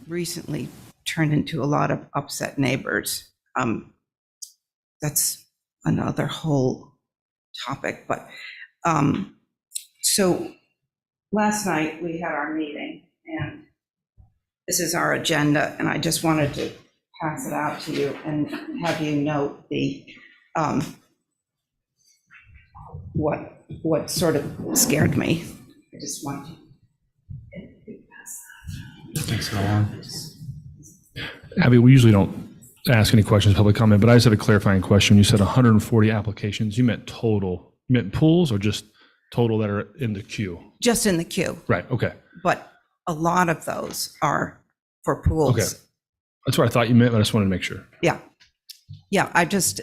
Recently turned into a lot of upset neighbors. That's another whole topic, but so last night we had our meeting, and this is our agenda, and I just wanted to pass it out to you and have you note the what sort of scared me. I just want you. Thanks, Alan. Abby, we usually don't ask any questions, public comment, but I just had a clarifying question. You said 140 applications. You meant total. You meant pools or just total that are in the queue? Just in the queue. Right. Okay. But a lot of those are for pools. Okay. That's what I thought you meant, but I just wanted to make sure. Yeah. Yeah. I just,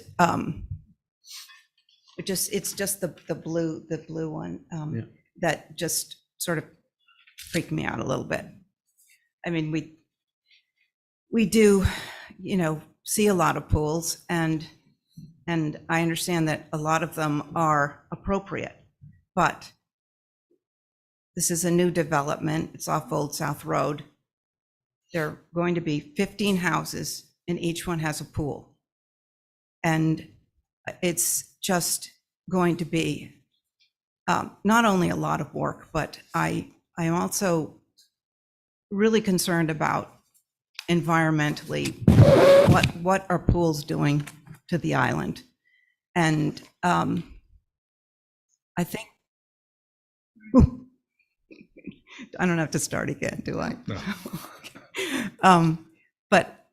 it's just the blue one that just sort of freaked me out a little bit. I mean, we do, see a lot of pools, and I understand that a lot of them are appropriate, but this is a new development. It's off Old South Road. There are going to be 15 houses, and each one has a pool. And it's just going to be not only a lot of work, but I am also really concerned about environmentally what are pools doing to the island. And I think I don't have to start again, do I? No. But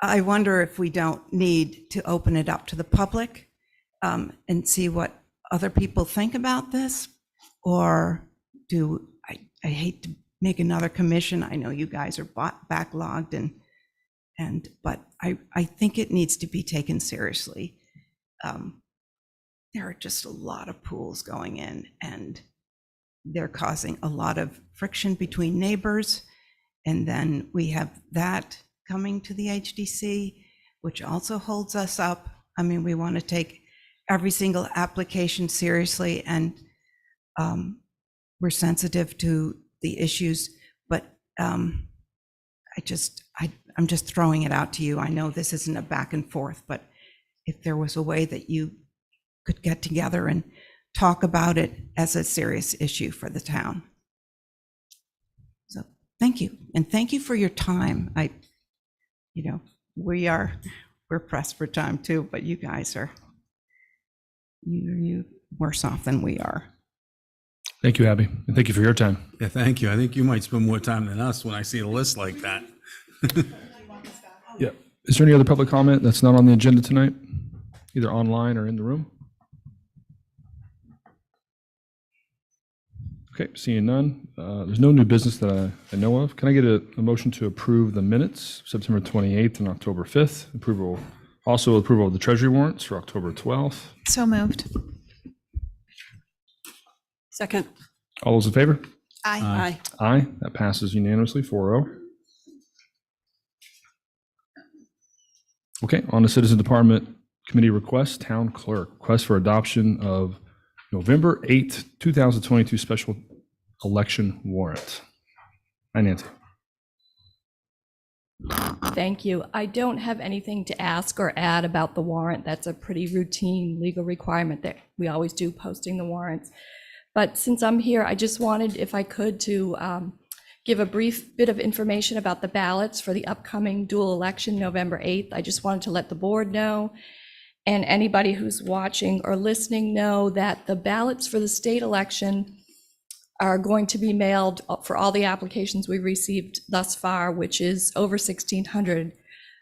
I wonder if we don't need to open it up to the public and see what other people think about this, or I hate to make another commission. I know you guys are backlogged, but I think it needs to be taken seriously. There are just a lot of pools going in, and they're causing a lot of friction between neighbors. And then we have that coming to the HDC, which also holds us up. I mean, we want to take every single application seriously, and we're sensitive to the issues, but I'm just throwing it out to you. I know this isn't a back and forth, but if there was a way that you could get together and talk about it as a serious issue for the town. So thank you. And thank you for your time. We're pressed for time too, but you guys are, you worse off than we are. Thank you, Abby. And thank you for your time. Yeah, thank you. I think you might spend more time than us when I see a list like that. Yeah. Is there any other public comment that's not on the agenda tonight, either online or in the room? Okay, seeing none. There's no new business that I know of. Can I get a motion to approve the minutes, September 28th and October 5th? Also approval of the treasury warrants for October 12th. So moved. Second. All those in favor? Aye. Aye. That passes unanimously, 4-0. Okay, on to Citizen Department Committee requests. Town Clerk, request for adoption of November 8th, 2022 special election warrant. Hi, Nancy. Thank you. I don't have anything to ask or add about the warrant. That's a pretty routine legal requirement that we always do, posting the warrants. But since I'm here, I just wanted, if I could, to give a brief bit of information about the ballots for the upcoming dual election, November 8th. I just wanted to let the board know, and anybody who's watching or listening know, that the ballots for the state election are going to be mailed for all the applications we received thus far, which is over 1,600.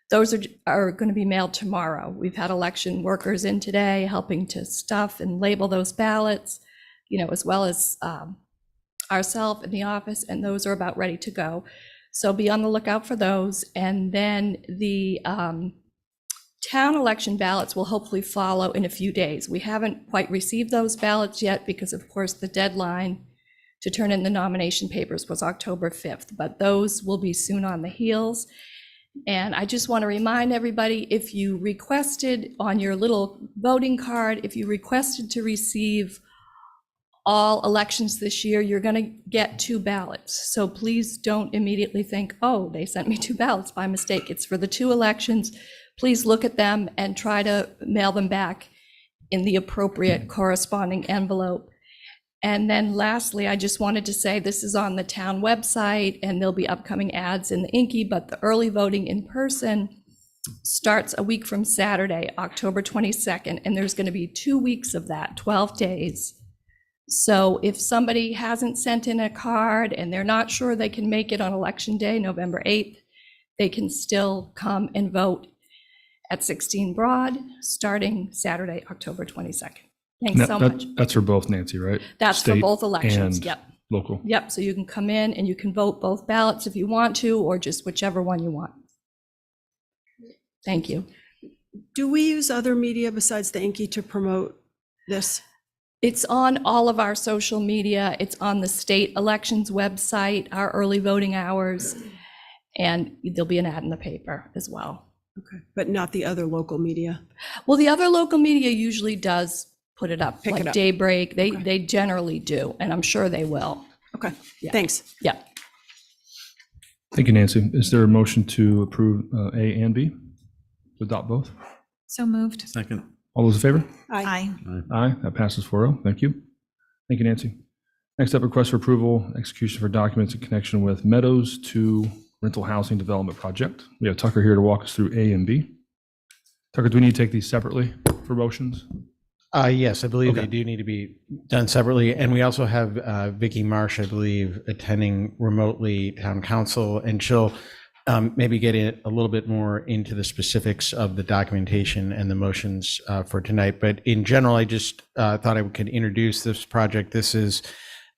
Those are going to be mailed tomorrow. We've had election workers in today helping to stuff and label those ballots, as well as ourselves in the office, and those are about ready to go. So be on the lookout for those. And then the town election ballots will hopefully follow in a few days. We haven't quite received those ballots yet because, of course, the deadline to turn in the nomination papers was October 5th, but those will be soon on the heels. And I just want to remind everybody, if you requested on your little voting card, if you requested to receive all elections this year, you're going to get 2 ballots. So please don't immediately think, oh, they sent me 2 ballots by mistake. It's for the 2 elections. Please look at them and try to mail them back in the appropriate corresponding envelope. And then lastly, I just wanted to say, this is on the town website and there'll be upcoming ads in the Inky, but the early voting in person starts a week from Saturday, October 22nd, and there's going to be 2 weeks of that, 12 days. So if somebody hasn't sent in a card and they're not sure they can make it on election day, November 8th, they can still come and vote at 16 Broad, starting Saturday, October 22nd. Thanks so much. That's for both, Nancy, right? That's for State both elections, and yep. Local. Yep, so you can come in and you can vote both ballots if you want to, or just whichever one you want. Thank you. Do we use other media besides the Inky to promote this? It's on all of our social media. It's on the state elections website, our early voting hours, and there'll be an ad in the paper as well. Okay, but not the other local media? Well, the other local media usually does put it up, Pick like it up. Daybreak. Okay. They generally do, and I'm sure they will. Okay, Yeah. thanks. Yeah. Thank you, Nancy. Is there a motion to approve A and B? To adopt both? So moved. Second. All those in favor? Aye. Aye, that passes 4-0. Thank you. Thank you, Nancy. Next up, request for approval, execution for documents in connection with Meadows 2 rental housing development project. We have Tucker here to walk us through A and B. Tucker, do we need to take these separately for motions? Yes, I believe Okay. they do need to be done separately. And we also have Vicky Marsh, I believe, attending remotely town council, and she'll maybe get a little bit more into the specifics of the documentation and the motions for tonight. But in general, I just thought I could introduce this project. This is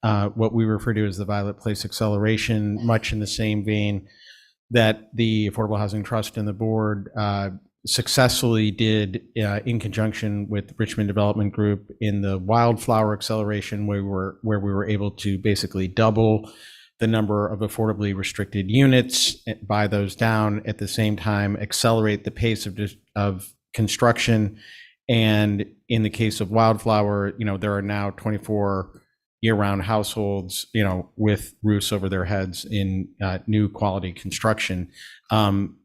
what we refer to as the Violet Place Acceleration, much in the same vein that the Affordable Housing Trust and the board successfully did in conjunction with Richmond Development Group in the Wildflower Acceleration, where we were able to basically double the number of affordably restricted units, buy those down, at the same time accelerate the pace of construction. And in the case of Wildflower, there are now 24 year-round households, with roofs over their heads in new quality construction.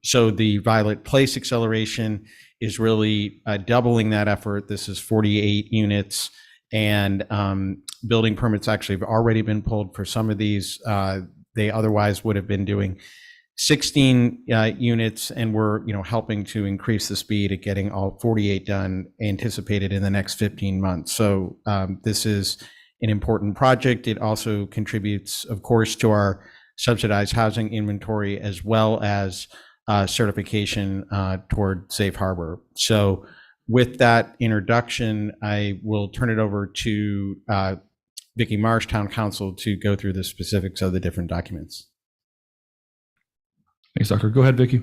So the Violet Place acceleration is really doubling that effort. This is 48 units, and building permits actually have already been pulled for some of these. They otherwise would have been doing 16 units, and we're helping to increase the speed at getting all 48 done, anticipated in the next 15 months. So this is an important project. It also contributes, of course, to our subsidized housing inventory, as well as certification toward safe harbor. So with that introduction, I will turn it over to Vicki Marsh, Town Council, to go through the specifics of the different documents. Thanks, Tucker. Go ahead, Vicki.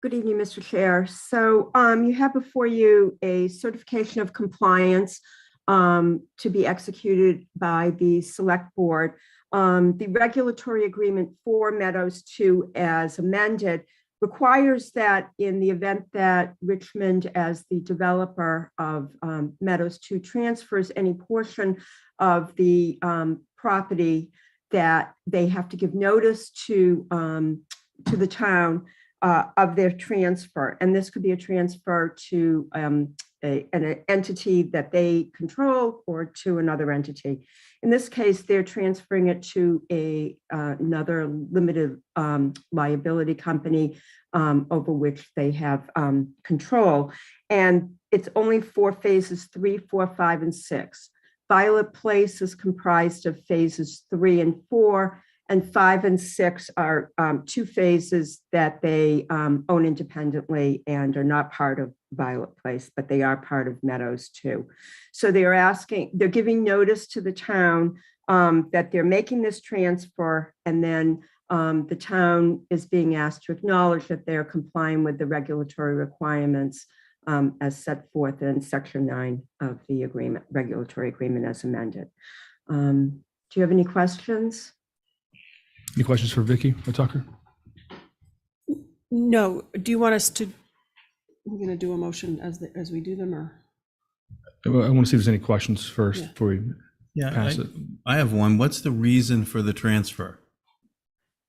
Good evening, Mr. Chair. So you have before you a certification of compliance to be executed by the Select Board. The regulatory agreement for Meadows 2 as amended requires that in the event that Richmond, as the developer of Meadows 2, transfers any portion of the property, that they have to give notice to the town of their transfer. And this could be a transfer to an entity that they control or to another entity. In this case, they're transferring it to another limited liability company over which they have control. And it's only for phases 3, 4, 5, and 6. Violet Place is comprised of phases 3 and 4, and 5 and 6 are 2 phases that they own independently and are not part of Violet Place, but they are part of Meadows 2. So they're giving notice to the town that they're making this transfer, and then the town is being asked to acknowledge that they're complying with the regulatory requirements as set forth in Section 9 of the agreement, regulatory agreement as amended. Do you have any questions? Any questions for Vicki or Tucker? No. Do you want us to, we're going to do a motion as we do them, or? I want to see if there's any questions first before we pass it. I have one. What's the reason for the transfer?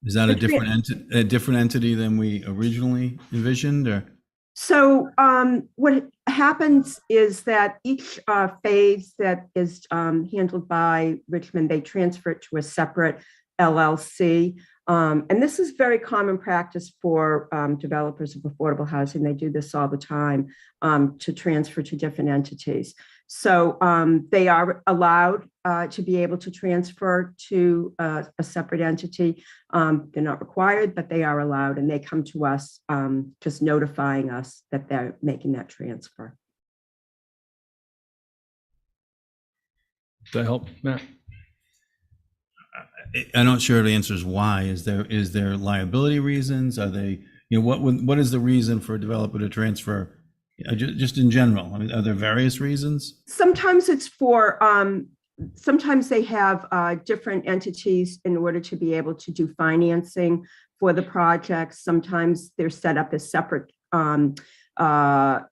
Is that a different entity than we originally envisioned, or? So what happens is that each phase that is handled by Richmond, they transfer it to a separate LLC. And this is very common practice for developers of affordable housing. They do this all the time to transfer to different entities. So they are allowed to be able to transfer to a separate entity. They're not required, but they are allowed, and they come to us just notifying us that they're making that transfer. Does that help, Matt? I'm not sure the answer is why. Is there liability reasons? Are they, what is the reason for a developer to transfer? Just in general, I mean, are there various reasons? Sometimes it's for, sometimes they have different entities in order to be able to do financing for the projects. Sometimes they're set up as separate affordable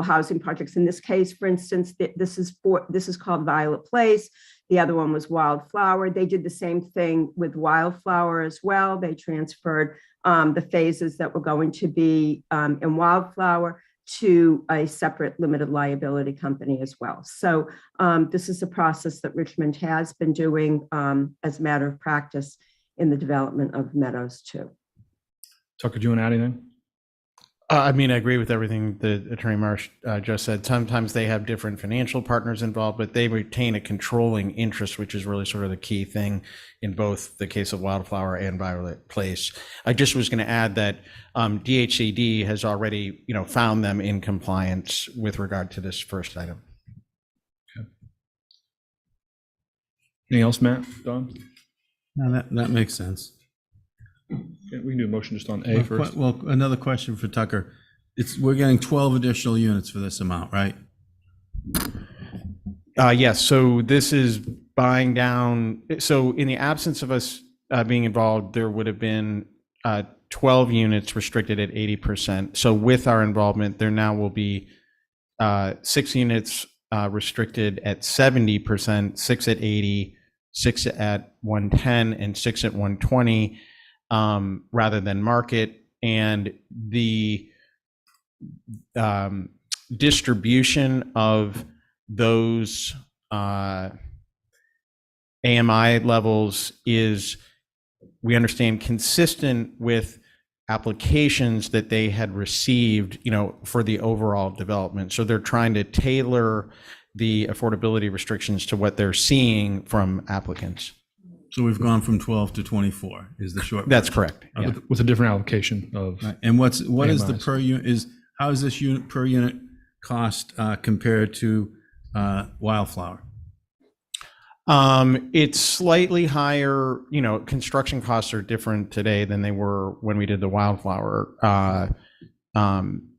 housing projects. In this case, for instance, this is called Violet Place. The other one was Wildflower. They did the same thing with Wildflower as well. They transferred the phases that were going to be in Wildflower to a separate limited liability company as well. So this is a process that Richmond has been doing as a matter of practice in the development of Meadows 2. Tucker, do you want to add anything? I mean, I agree with everything that Attorney Marsh just said. Sometimes they have different financial partners involved, but they retain a controlling interest, which is really sort of the key thing in both the case of Wildflower and Violet Place. I just was going to add that DHCD has already, found them in compliance with regard to this first item. Okay. Anything else, Matt? Don? No, that makes sense. Okay, we can do a motion just on A first. Well, another question for Tucker. We're getting 12 additional units for this amount, right? Yes. So this is buying down, so in the absence of us being involved, there would have been 12 units restricted at 80%. So with our involvement, there now will be 6 units restricted at 70%, 6 at 80, 6 at 110, and 6 at 120, rather than market. And the distribution of those AMI levels is, we understand, consistent with applications that they had received, for the overall development. So they're trying to tailor the affordability restrictions to what they're seeing from applicants. So we've gone from 12 to 24 is the short. That's correct. Yeah. With a different allocation of. Right. And what is the AMIs. per unit, how is this unit per unit cost compared to Wildflower? It's slightly higher. Construction costs are different today than they were when we did the Wildflower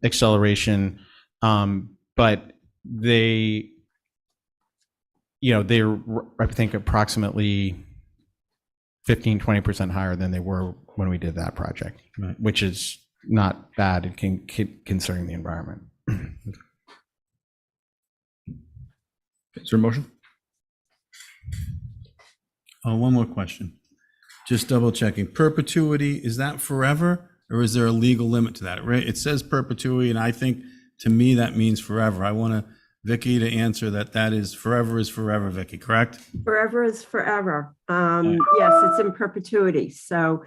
acceleration, but they're I think approximately 15-20% higher than they were when we did that project, Right. which is not bad considering the environment. Is there a motion? Oh, one more question. Just double checking. Perpetuity, is that forever or is there a legal limit to that? Right? It says perpetuity, and I think to me that means forever. I want Vicky to answer that is forever, Vicky, correct? Forever is forever. Yes, it's in perpetuity. So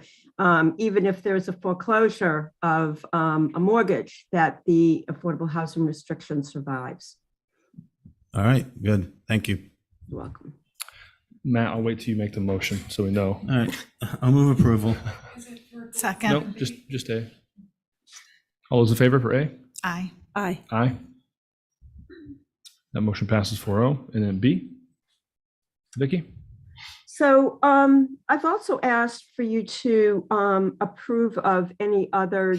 even if there's a foreclosure of a mortgage, that the affordable housing restriction survives. All right, good. Thank you. You're welcome. Matt, I'll wait till you make the motion so we know. All right, I'll move approval. Second. Nope, just A. All those in favor for A? Aye. Aye. Aye. That motion passes 4-0. And then B? Vicky? So I've also asked for you to approve of any other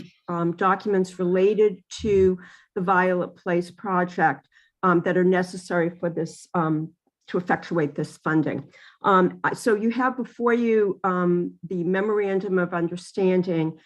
documents related to the Violet Place project that are necessary for this, to effectuate this funding. So you have before you the memorandum of understanding,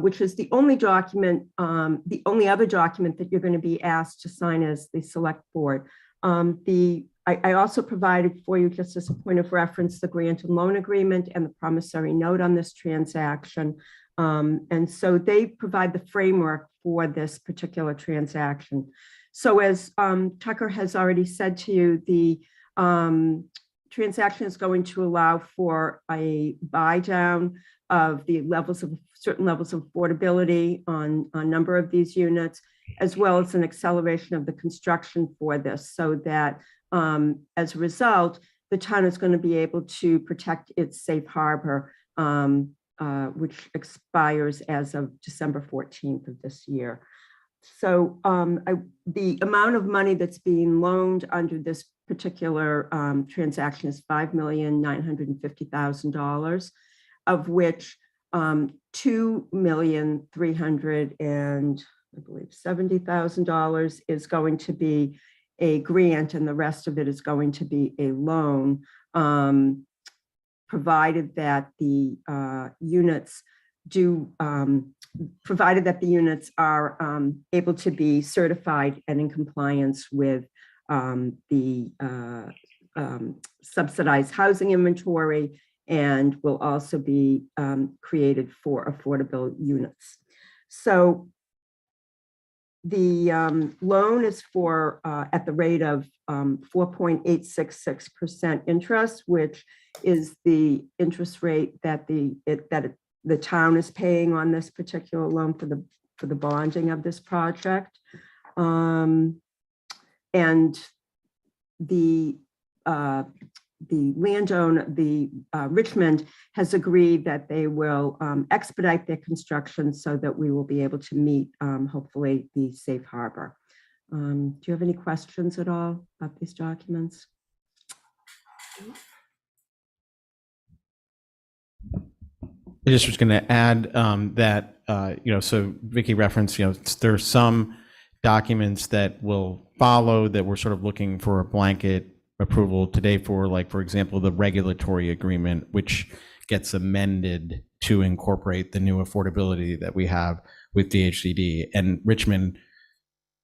which is the only document, the only other document that you're going to be asked to sign as the select board. I also provided for you, just as a point of reference, the grant and loan agreement and the promissory note on this transaction. And so they provide the framework for this particular transaction. So as Tucker has already said to you, the transaction is going to allow for a buy down of the levels of certain levels of affordability on a number of these units, as well as an acceleration of the construction for this, so that as a result, the town is going to be able to protect its safe harbor, which expires as of December 14th of this year. So the amount of money that's being loaned under this particular transaction is $5,950,000, of which $2,370,000 is going to be a grant, and the rest of it is going to be a loan, provided that the units are able to be certified and in compliance with the subsidized housing inventory, and will also be created for affordable units. So the loan is for at the rate of 4.866% interest, which is the interest rate that the town is paying on this particular loan for the bonding of this project. And the landowner, Richmond, has agreed that they will expedite their construction so that we will be able to meet, hopefully, the safe harbor. Do you have any questions at all about these documents? I just was going to add that, so Vicky referenced, there's some documents that will follow that we're sort of looking for a blanket approval today for, like, for example, the regulatory agreement, which gets amended to incorporate the new affordability that we have with DHCD. And Richmond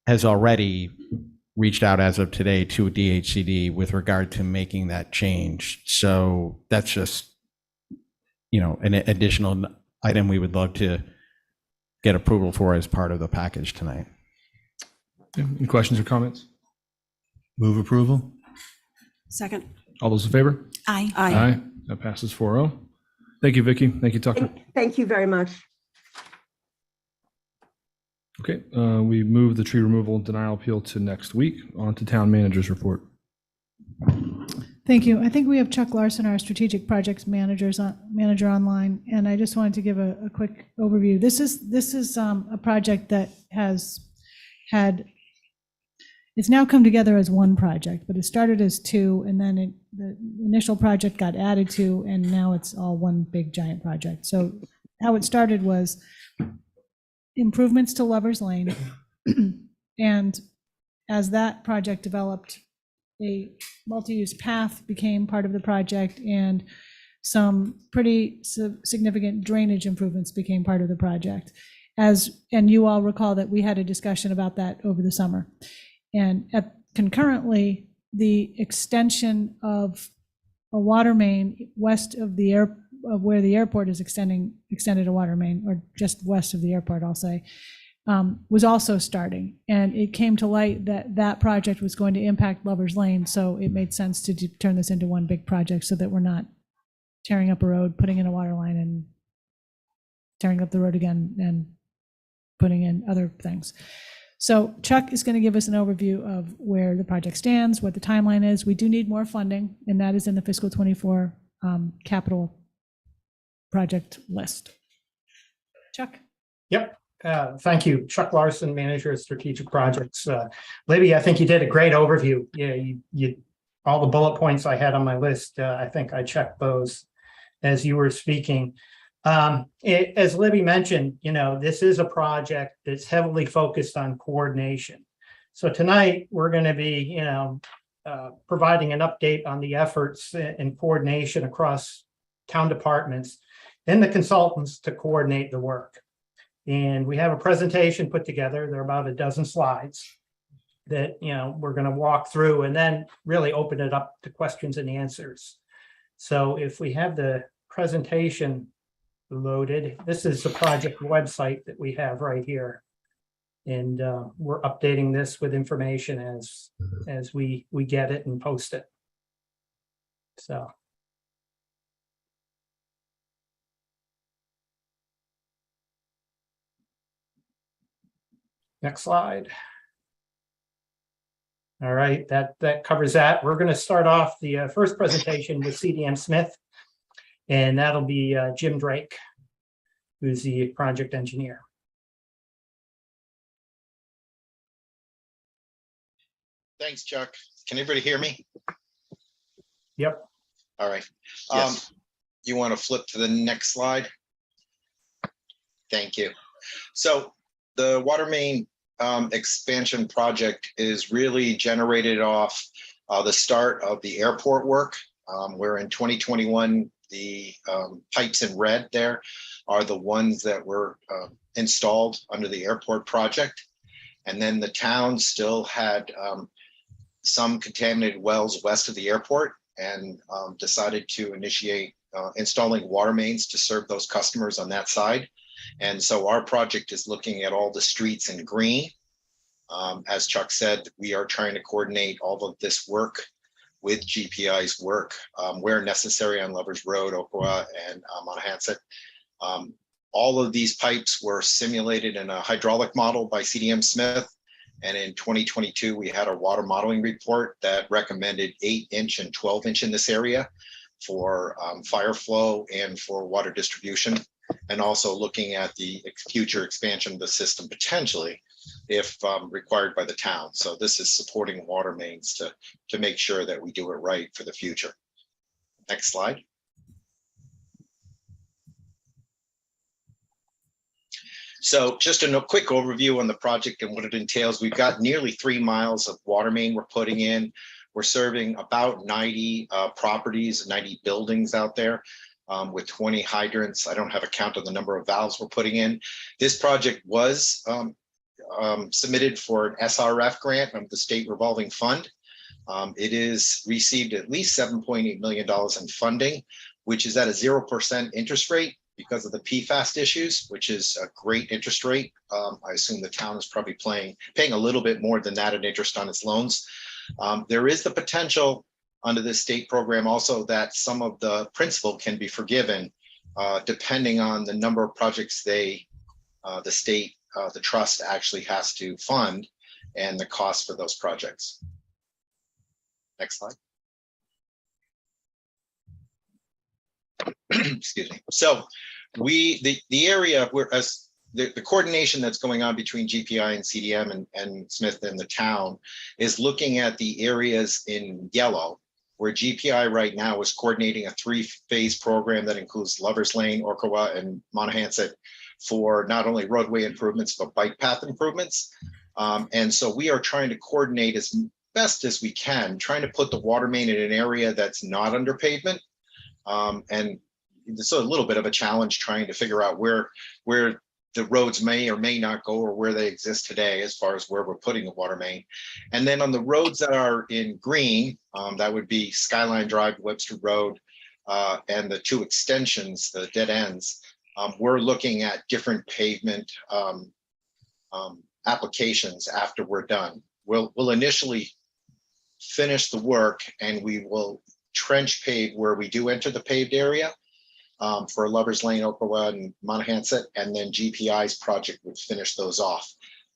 has already reached out as of today to DHCD with regard to making that change. So that's just, an additional item we would love to get approval for as part of the package tonight. Any questions or comments? Move approval? Second. All those in favor? Aye. Aye. That passes 4-0. Thank you, Vicky. Thank you, Tucker. Thank you very much. Okay, we move the tree removal denial appeal to next week. On to town manager's report. Thank you. I think we have Chuck Larson, our strategic projects manager online, and I just wanted to give a quick overview. This is a project that it's now come together as one project, but it started as two, and then the initial project got added to, and now it's all one big giant project. So how it started was improvements to Lover's Lane, and as that project developed, a multi-use path became part of the project, and some pretty significant drainage improvements became part of the project. And you all recall that we had a discussion about that over the summer. And concurrently, the extension of a water main west of where the airport is extended a water main, or just west of the airport, I'll say, was also starting. And it came to light that that project was going to impact Lover's Lane, so it made sense to turn this into one big project so that we're not tearing up a road, putting in a water line, and tearing up the road again and putting in other things. So Chuck is going to give us an overview of where the project stands, what the timeline is. We do need more funding, and that is in the fiscal 24 capital project list. Chuck? Yep. Thank you. Chuck Larson, Manager of Strategic Projects. Libby, I think you did a great overview. Yeah, you all the bullet points I had on my list, I think I checked those as you were speaking. As Libby mentioned, this is a project that's heavily focused on coordination. So tonight we're going to be, providing an update on the efforts and coordination across town departments and the consultants to coordinate the work. And we have a presentation put together. There are about a dozen slides that, we're going to walk through and then really open it up to questions and answers. So if we have the presentation loaded, this is the project website that we have right here. And we're updating this with information as we get it and post it. So. Next slide. All right, that covers that. We're going to start off the first presentation with CDM Smith, and that'll be Jim Drake, who's the project engineer. Thanks, Chuck. Can everybody hear me? Yep. All right. Yes. You want to flip to the next slide? Thank you. So the water main expansion project is really generated off the start of the airport work, where in 2021, the pipes in red there are the ones that were installed under the airport project. And then the town still had some contaminated wells west of the airport, and decided to initiate installing water mains to serve those customers on that side. And so our project is looking at all the streets in green. As Chuck said, we are trying to coordinate all of this work with GPI's work where necessary on Lovers Road, Ottawa, and Monahans. All of these pipes were simulated in a hydraulic model by CDM Smith. And in 2022, we had a water modeling report that recommended 8-inch and 12-inch in this area for fire flow and for water distribution, and also looking at the future expansion of the system potentially if required by the town. So this is supporting water mains to make sure that we do it right for the future. Next slide. So just a quick overview on the project and what it entails. We've got nearly 3 miles of water main we're putting in. We're serving about 90 properties, 90 buildings out there with 20 hydrants. I don't have a count of the number of valves we're putting in. This project was submitted for an SRF grant from the state revolving fund. It is received at least $7.8 million in funding, which is at a 0% interest rate because of the PFAS issues, which is a great interest rate. I assume the town is probably paying a little bit more than that in interest on its loans. There is the potential under this state program also that some of the principal can be forgiven depending on the number of projects the trust actually has to fund and the cost for those projects. Next slide. Excuse me. So the area where as the coordination that's going on between GPI and CDM and Smith and the town is looking at the areas in yellow where GPI right now is coordinating a 3-phase program that includes Lovers Lane, Orkawa, and Monahans for not only roadway improvements, but bike path improvements. And so we are trying to coordinate as best as we can, trying to put the water main in an area that's not under pavement. And it's a little bit of a challenge trying to figure out where the roads may or may not go or where they exist today as far as where we're putting the water main. And then on the roads that are in green, that would be Skyline Drive, Webster Road, and the 2 extensions, the dead ends. We're looking at different pavement applications after we're done. We'll initially finish the work and we will trench pave where we do enter the paved area for Lovers Lane, Okawa, and Monahans, and then GPI's project would finish those off.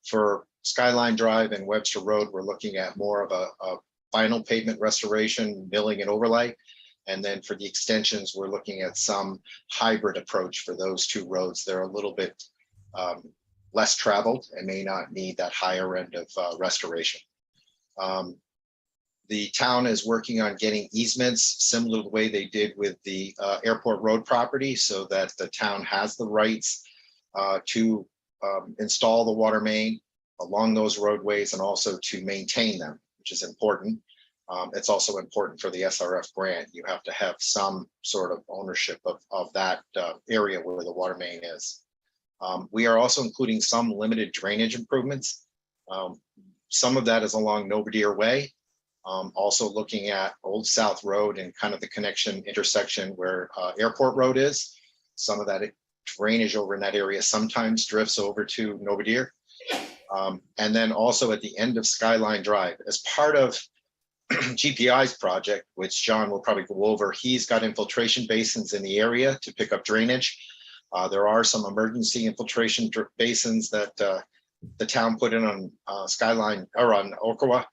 For Skyline Drive and Webster Road, we're looking at more of a final pavement restoration, milling and overlay. And then for the extensions, we're looking at some hybrid approach for those 2 roads. They're a little bit less traveled and may not need that higher end of restoration. The town is working on getting easements similar to the way they did with the airport road property so that the town has the rights to install the water main along those roadways and also to maintain them, which is important. It's also important for the SRF grant. You have to have some sort of ownership of that area where the water main is. We are also including some limited drainage improvements. Some of that is along Novadear Way. Also looking at Old South Road and kind of the connection intersection where Airport Road is. Some of that drainage over in that area sometimes drifts over to Novadear. And then also at the end of Skyline Drive, as part of GPI's project, which John will probably go over, he's got infiltration basins in the area to pick up drainage. There are some emergency infiltration basins that the town put in on Skyline or on Okawa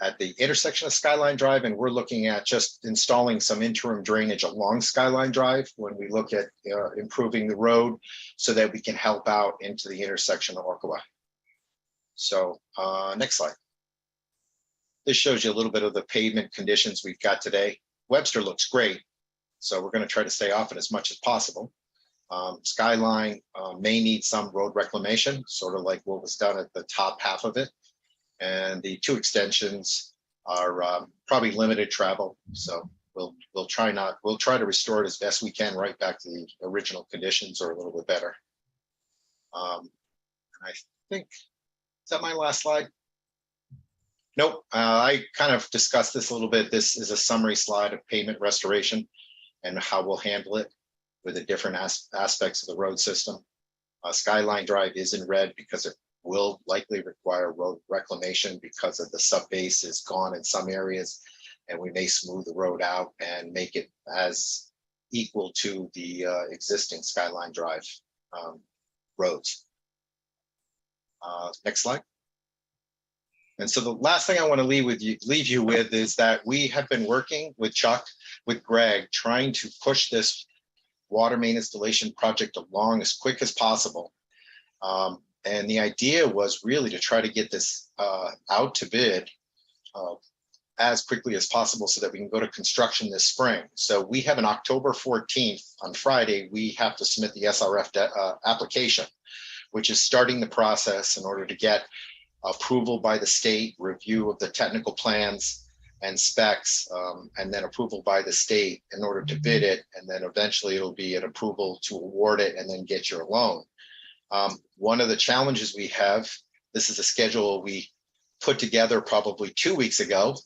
at the intersection of Skyline Drive, and we're looking at just installing some interim drainage along Skyline Drive when we look at improving the road so that we can help out into the intersection of Orkawa. So next slide. This shows you a little bit of the pavement conditions we've got today. Webster looks great, so we're going to try to stay off it as much as possible. Skyline may need some road reclamation, sort of like what was done at the top half of it. And the 2 extensions are probably limited travel. So we'll try to restore it as best we can right back to the original conditions or a little bit better. I think, is that my last slide? Nope, I kind of discussed this a little bit. This is a summary slide of pavement restoration and how we'll handle it with the different aspects of the road system. Skyline Drive is in red because it will likely require road reclamation because of the subbase is gone in some areas, and we may smooth the road out and make it as equal to the existing Skyline Drive roads. Next slide. And so the last thing I want to leave you with is that we have been working with Chuck, with Greg, trying to push this water main installation project along as quick as possible. And the idea was really to try to get this out to bid as quickly as possible so that we can go to construction this spring. So we have an October 14th, on Friday, we have to submit the SRF application, which is starting the process in order to get approval by the state, review of the technical plans, and specs, and then approval by the state in order to bid it. And then eventually it'll be an approval to award it and then get your loan. One of the challenges we have, this is a schedule we put together probably 2 weeks ago,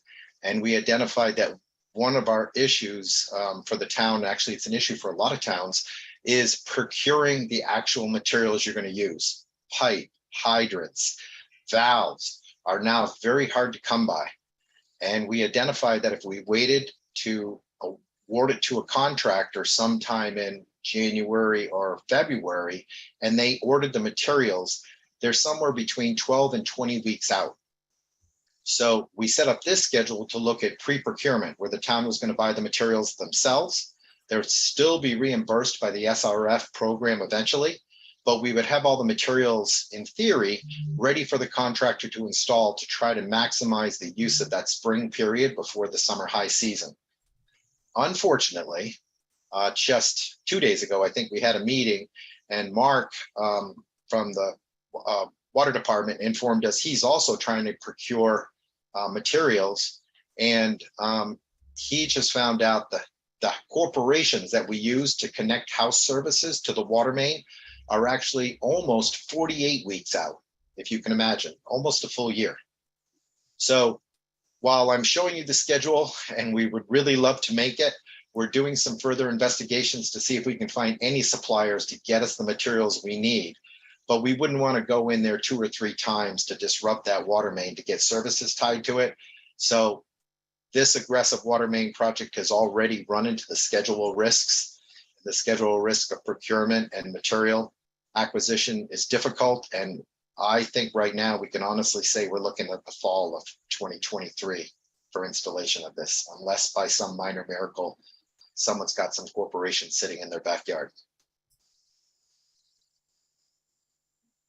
and we identified that one of our issues for the town, actually it's an issue for a lot of towns, is procuring the actual materials you're going to use. Pipe, hydrants, valves are now very hard to come by. And we identified that if we waited to award it to a contractor sometime in January or February, and they ordered the materials, they're somewhere between 12 and 20 weeks out. So we set up this schedule to look at pre-procurement, where the town was going to buy the materials themselves. They'll still be reimbursed by the SRF program eventually, but we would have all the materials in theory ready for the contractor to install to try to maximize the use of that spring period before the summer high season. Unfortunately, just 2 days ago, I think we had a meeting, and Mark from the water department informed us he's also trying to procure materials, and he just found out that the corporations that we use to connect house services to the water main are actually almost 48 weeks out, if you can imagine, almost a full year. So while I'm showing you the schedule and we would really love to make it, we're doing some further investigations to see if we can find any suppliers to get us the materials we need. But we wouldn't want to go in there 2 or 3 times to disrupt that water main to get services tied to it. So this aggressive water main project has already run into the schedule risks. The schedule risk of procurement and material acquisition is difficult. And I think right now we can honestly say we're looking at the fall of 2023 for installation of this, unless by some minor miracle, someone's got some corporation sitting in their backyard.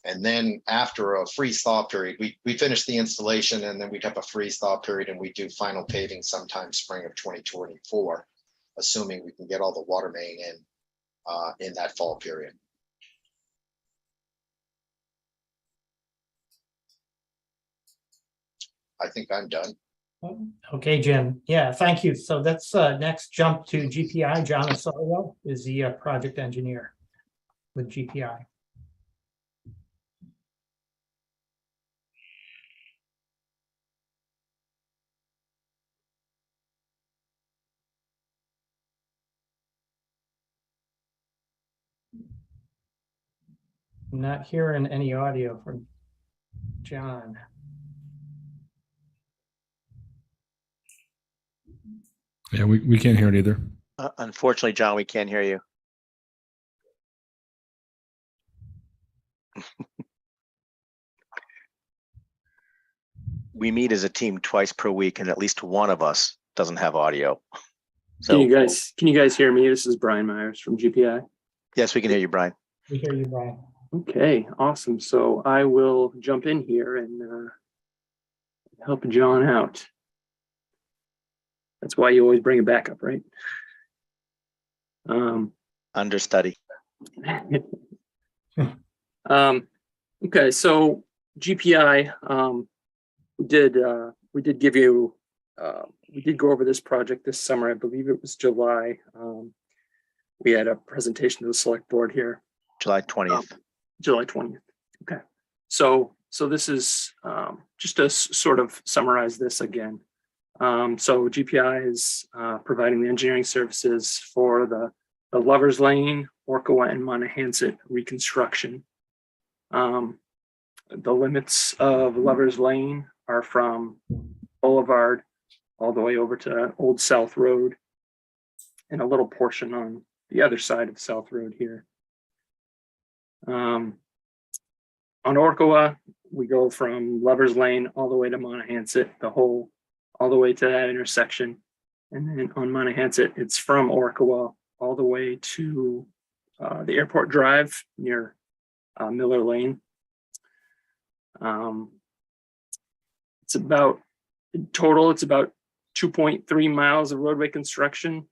And then after a freeze thaw period, we finish the installation, and then we'd have a freeze thaw period, and we do final paving sometime spring of 2024, assuming we can get all the water main in that fall period. I think I'm done. Okay, Jim. Yeah, thank you. So that's next jump to GPI. John Osorio is the project engineer with GPI. I'm not hearing any audio from John. Yeah, we can't hear it either. Unfortunately, John, we can't hear you. We meet as a team twice per week, and at least one of us doesn't have audio. So Can you guys hear me? This is Brian Myers from GPI. yes, we can hear you, Brian. We hear you, Brian. Okay, awesome. So I will jump in here and help John out. That's why you always bring a backup, right? Understudy. Okay, so GPI, we did give you, we did go over this project this summer. I believe it was July. We had a presentation to the select board here. July 20th. July 20th. Okay. So this is just to sort of summarize this again. So GPI is providing the engineering services for the Lovers Lane, Orcawa, and Monahans reconstruction. The limits of Lovers Lane are from Boulevard all the way over to Old South Road and a little portion on the other side of South Road here. On Orcawa, we go from Lovers Lane all the way to Monahans, all the way to that intersection. And then on Monahans, it's from Orcawa all the way to the Airport Drive near Miller Lane. It's about, in total, it's about 2.3 miles of roadway construction.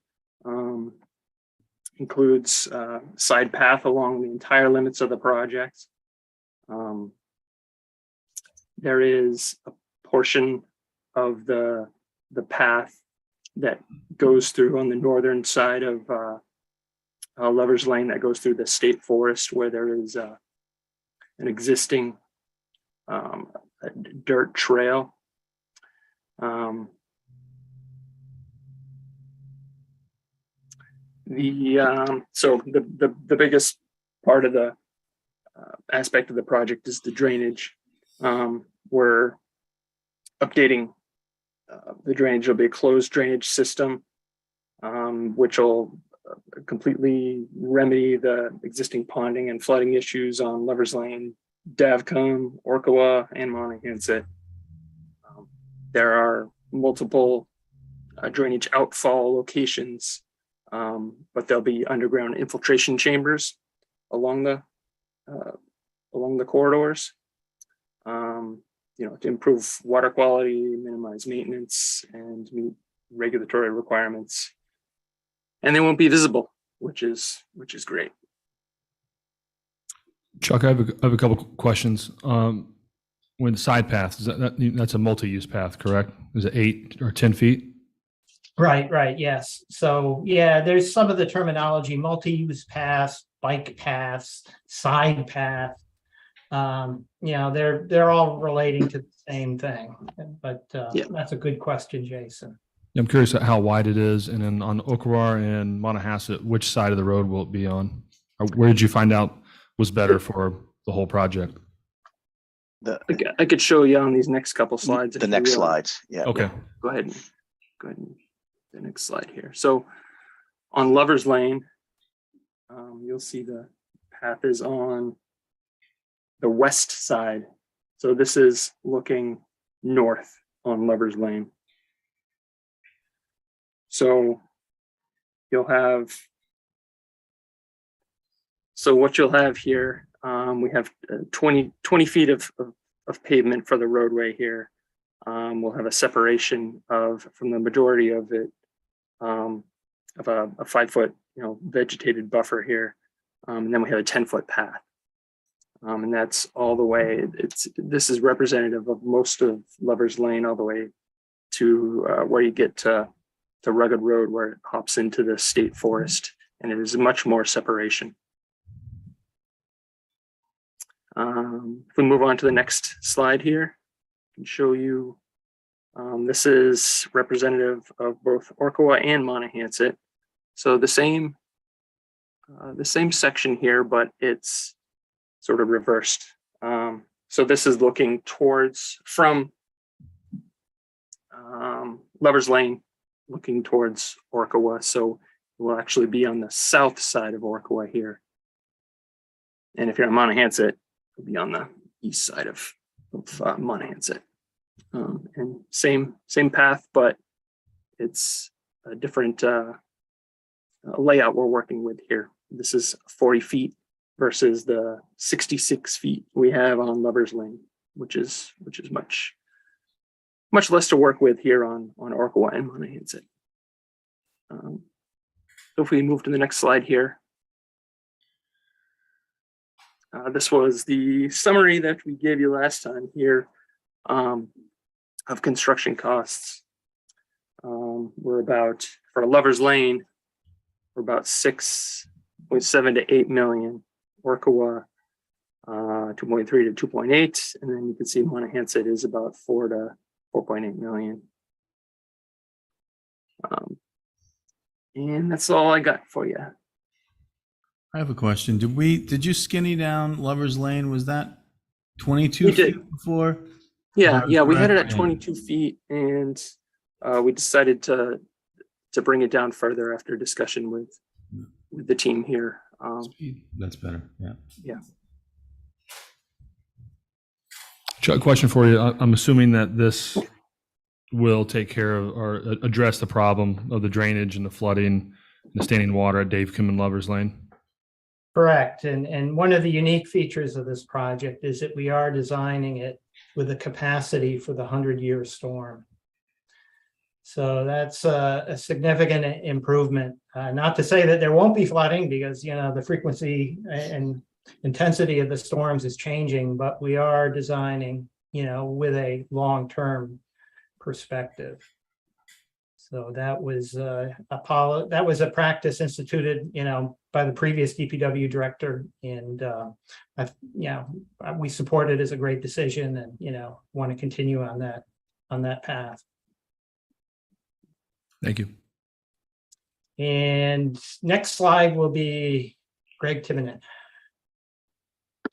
Includes side path along the entire limits of the project. There is a portion of the the path that goes through on the northern side of Lover's Lane that goes through the state forest, where there is an existing dirt trail. So the biggest part of the aspect of the project is the drainage. We're updating the drainage. It'll be a closed drainage system, which will completely remedy the existing ponding and flooding issues on Lover's Lane, Davcom, Orkawa, and Monahans. There are multiple drainage outfall locations, but there'll be underground infiltration chambers along the corridors, to improve water quality, minimize maintenance, and meet regulatory requirements. And they won't be visible, which is great. Chuck, I have a couple questions. When the side path, that's a multi-use path, correct? Is it 8 or 10 feet? Right, yes. So, yeah, there's some of the terminology, multi-use paths, bike paths, side path. They're all relating to the same thing, but that's a good question, Jason. I'm curious how wide it is, and then on Okawar and Monahasset, which side of the road will it be on? Or where did you find out was better for the whole project? I could show you on these next couple slides. The next slides, yeah. Okay. Go ahead. The next slide here. So on Lover's Lane, you'll see the path is on the west side. So this is looking north on Lover's Lane. So what you'll have here, we have 20 feet of pavement for the roadway here. We'll have a separation from the majority of it, of a 5-foot, vegetated buffer here. And then we have a 10-foot path. And that's all the way. This is representative of most of Lover's Lane, all the way to where you get to Rugged Road, where it hops into the state forest, and it is much more separation. If we move on to the next slide here, I can show you. This is representative of both Orkawa and Monahans. So the same section here, but it's sort of reversed. So this is looking from Lover's Lane, looking towards Orkawa. So we'll actually be on the south side of Orkawa here. And if you're on Monahans, it'll be on the east side of Monahans. And same path, but it's a different layout we're working with here. This is 40 feet versus the 66 feet we have on Lover's Lane, which is much less to work with here on Orkawa and Monahans. So if we move to the next slide here. This was the summary that we gave you last time here of construction costs. We're about, for Lover's Lane, we're about 6.7 to 8 million. Orkawa, 2.3 to 2.8, and then you can see Monahans is about 4 to 4.8 million. And that's all I got for you. I have a question. Did you skinny down Lover's Lane? Was that 22 feet before? Yeah, we had it at 22 feet, and we decided to bring it down further after discussion with the team here. That's better. Yeah. Chuck, question for you. I'm assuming that this will take care of or address the problem of the drainage and the flooding and the standing water at Davecombe and Lover's Lane. Correct. And one of the unique features of this project is that we are designing it with a capacity for the 100-year storm. So that's a significant improvement. Not to say that there won't be flooding, because the frequency and intensity of the storms is changing, but we are designing with a long-term perspective. So that was that was a practice instituted, by the previous DPW director, and we support it as a great decision, and want to continue on that path. Thank you. And next slide will be Greg Timonett.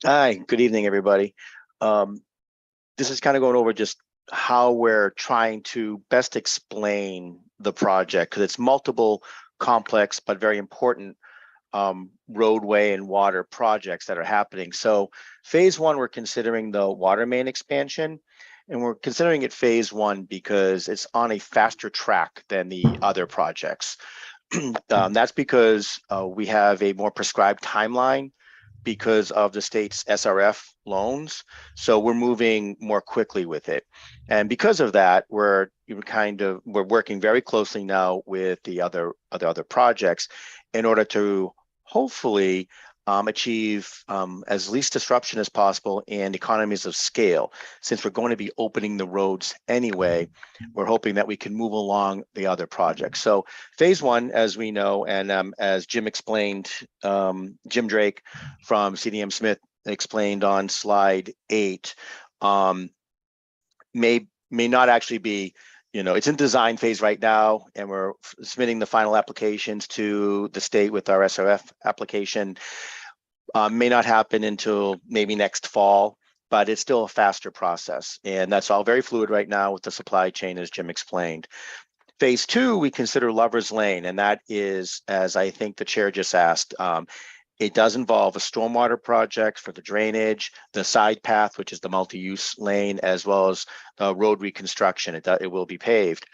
Hi, good evening, everybody. This is kind of going over just how we're trying to best explain the project, because it's multiple complex but very important roadway and water projects that are happening. So phase one, we're considering the water main expansion, and we're considering it phase one because it's on a faster track than the other projects. That's because we have a more prescribed timeline because of the state's SRF loans. So we're moving more quickly with it. And because of that, we're working very closely now with the other projects in order to hopefully achieve as least disruption as possible and economies of scale. Since we're going to be opening the roads anyway, we're hoping that we can move along the other projects. So phase one, as we know, and as Jim explained, Jim Drake from CDM Smith explained on slide 8, may not actually be, it's in design phase right now, and we're submitting the final applications to the state with our SRF application. May not happen until maybe next fall, but it's still a faster process. And that's all very fluid right now with the supply chain, as Jim explained. Phase two, we consider Lover's Lane, and that is, as I think the chair just asked, it does involve a stormwater project for the drainage, the side path, which is the multi-use lane, as well as road reconstruction. It will be paved.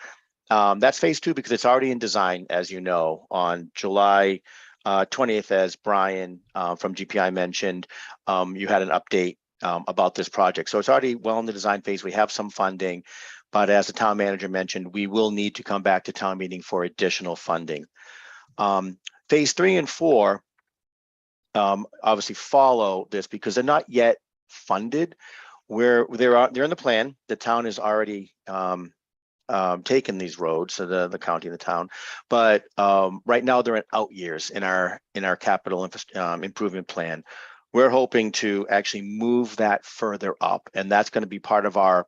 That's phase two because it's already in design, as you know. On July 20th, as Brian from GPI mentioned, you had an update about this project. So it's already well in the design phase. We have some funding, but as the town manager mentioned, we will need to come back to town meeting for additional funding. Phase 3 and 4 obviously follow this because they're not yet funded. They're in the plan. The town has already taken these roads, so the county and the town, but right now they're in out years in our capital improvement plan. We're hoping to actually move that further up, and that's going to be part of our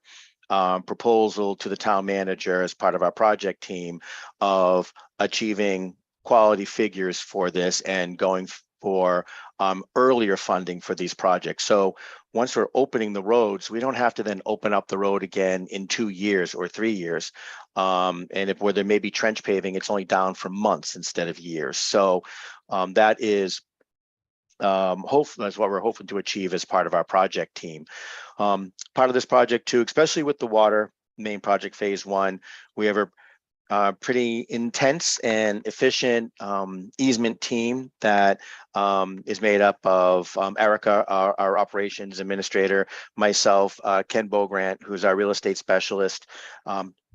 proposal to the town manager as part of our project team of achieving quality figures for this and going for earlier funding for these projects. So once we're opening the roads, we don't have to then open up the road again in 2 years or 3 years. And where there may be trench paving, it's only down for months instead of years. So that is hopefully that's what we're hoping to achieve as part of our project team. Part of this project too, especially with the water main project phase 1, we have a pretty intense and efficient easement team that is made up of Erica, our operations administrator, myself, Ken Bogrant, who's our real estate specialist,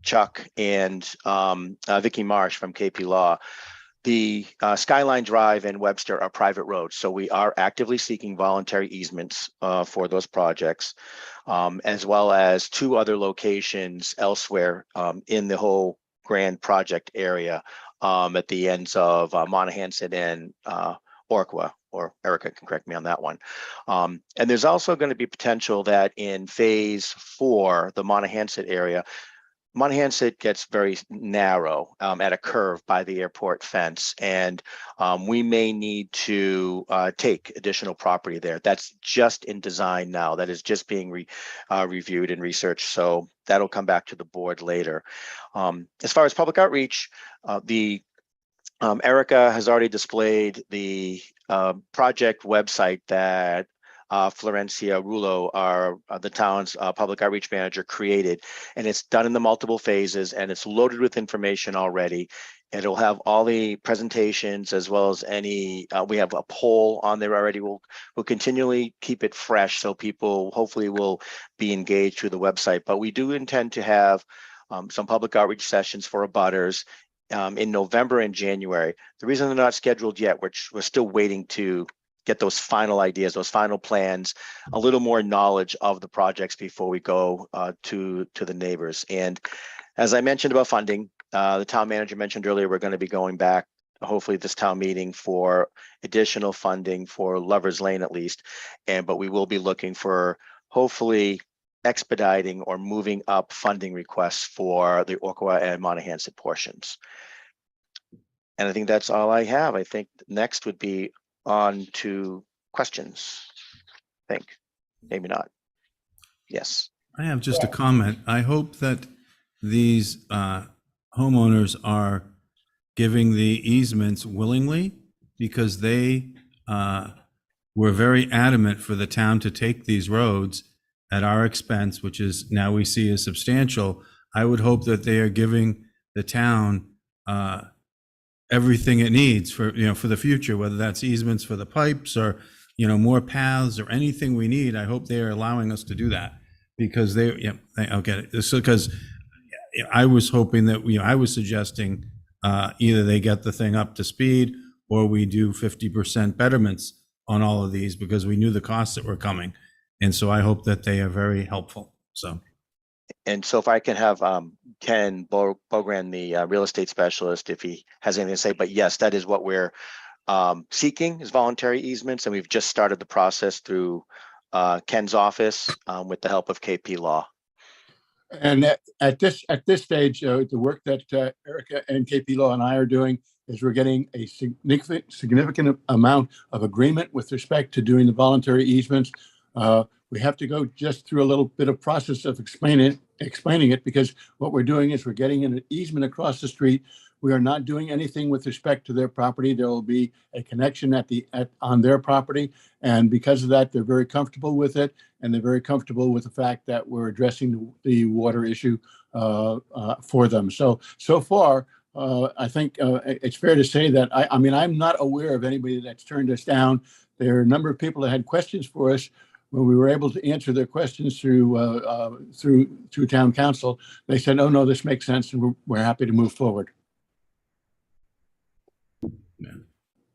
Chuck, and Vicky Marsh from KP Law. The Skyline Drive and Webster are private roads, so we are actively seeking voluntary easements for those projects, as well as 2 other locations elsewhere in the whole grand project area at the ends of Monahanset and Orqua, or Erica can correct me on that one. And there's also going to be potential that in phase 4, the Monahanset area, Monahanset gets very narrow at a curve by the airport fence, and we may need to take additional property there. That's just in design now. That is just being reviewed and researched. So that'll come back to the board later. As far as public outreach, Erica has already displayed the project website that Florencia Rulo, the town's public outreach manager, created, and it's done in the multiple phases, and it's loaded with information already. And it'll have all the presentations as well as any. We have a poll on there already. We'll continually keep it fresh so people hopefully will be engaged through the website. But we do intend to have some public outreach sessions for abutters in November and January. The reason they're not scheduled yet, which we're still waiting to get those final ideas, those final plans, a little more knowledge of the projects before we go to the neighbors. And as I mentioned about funding, The town manager mentioned earlier, we're going to be going back, hopefully this town meeting, for additional funding for Lover's Lane at least. But we will be looking for hopefully expediting or moving up funding requests for the Orkawa and Monahans portions. And I think that's all I have. I think next would be on to questions. I think, maybe not. Yes. I have just a comment. I hope that these homeowners are giving the easements willingly, because they were very adamant for the town to take these roads at our expense, which is now we see is substantial. I would hope that they are giving the town everything it needs for, for the future, whether that's easements for the pipes or, more paths or anything we need. I hope they are allowing us to do that, because I'll get it. So, because I was hoping that, I was suggesting either they get the thing up to speed or we do 50% betterments on all of these, because we knew the costs that were coming. And so I hope that they are very helpful. So. And so if I can have Ken Bogran, the real estate specialist, if he has anything to say, but yes, that is what we're seeking, is voluntary easements. And we've just started the process through Ken's office with the help of KP Law. And at this stage, the work that Erica and KP Law and I are doing is we're getting a significant amount of agreement with respect to doing the voluntary easements. We have to go just through a little bit of process of explaining it, because what we're doing is we're getting an easement across the street. We are not doing anything with respect to their property. There will be a connection on their property. And because of that, they're very comfortable with it. And they're very comfortable with the fact that we're addressing the water issue for them. So far, I think it's fair to say that, I mean, I'm not aware of anybody that's turned us down. There are a number of people that had questions for us. When we were able to answer their questions through town council, they said, "Oh no, this makes sense, and we're happy to move forward."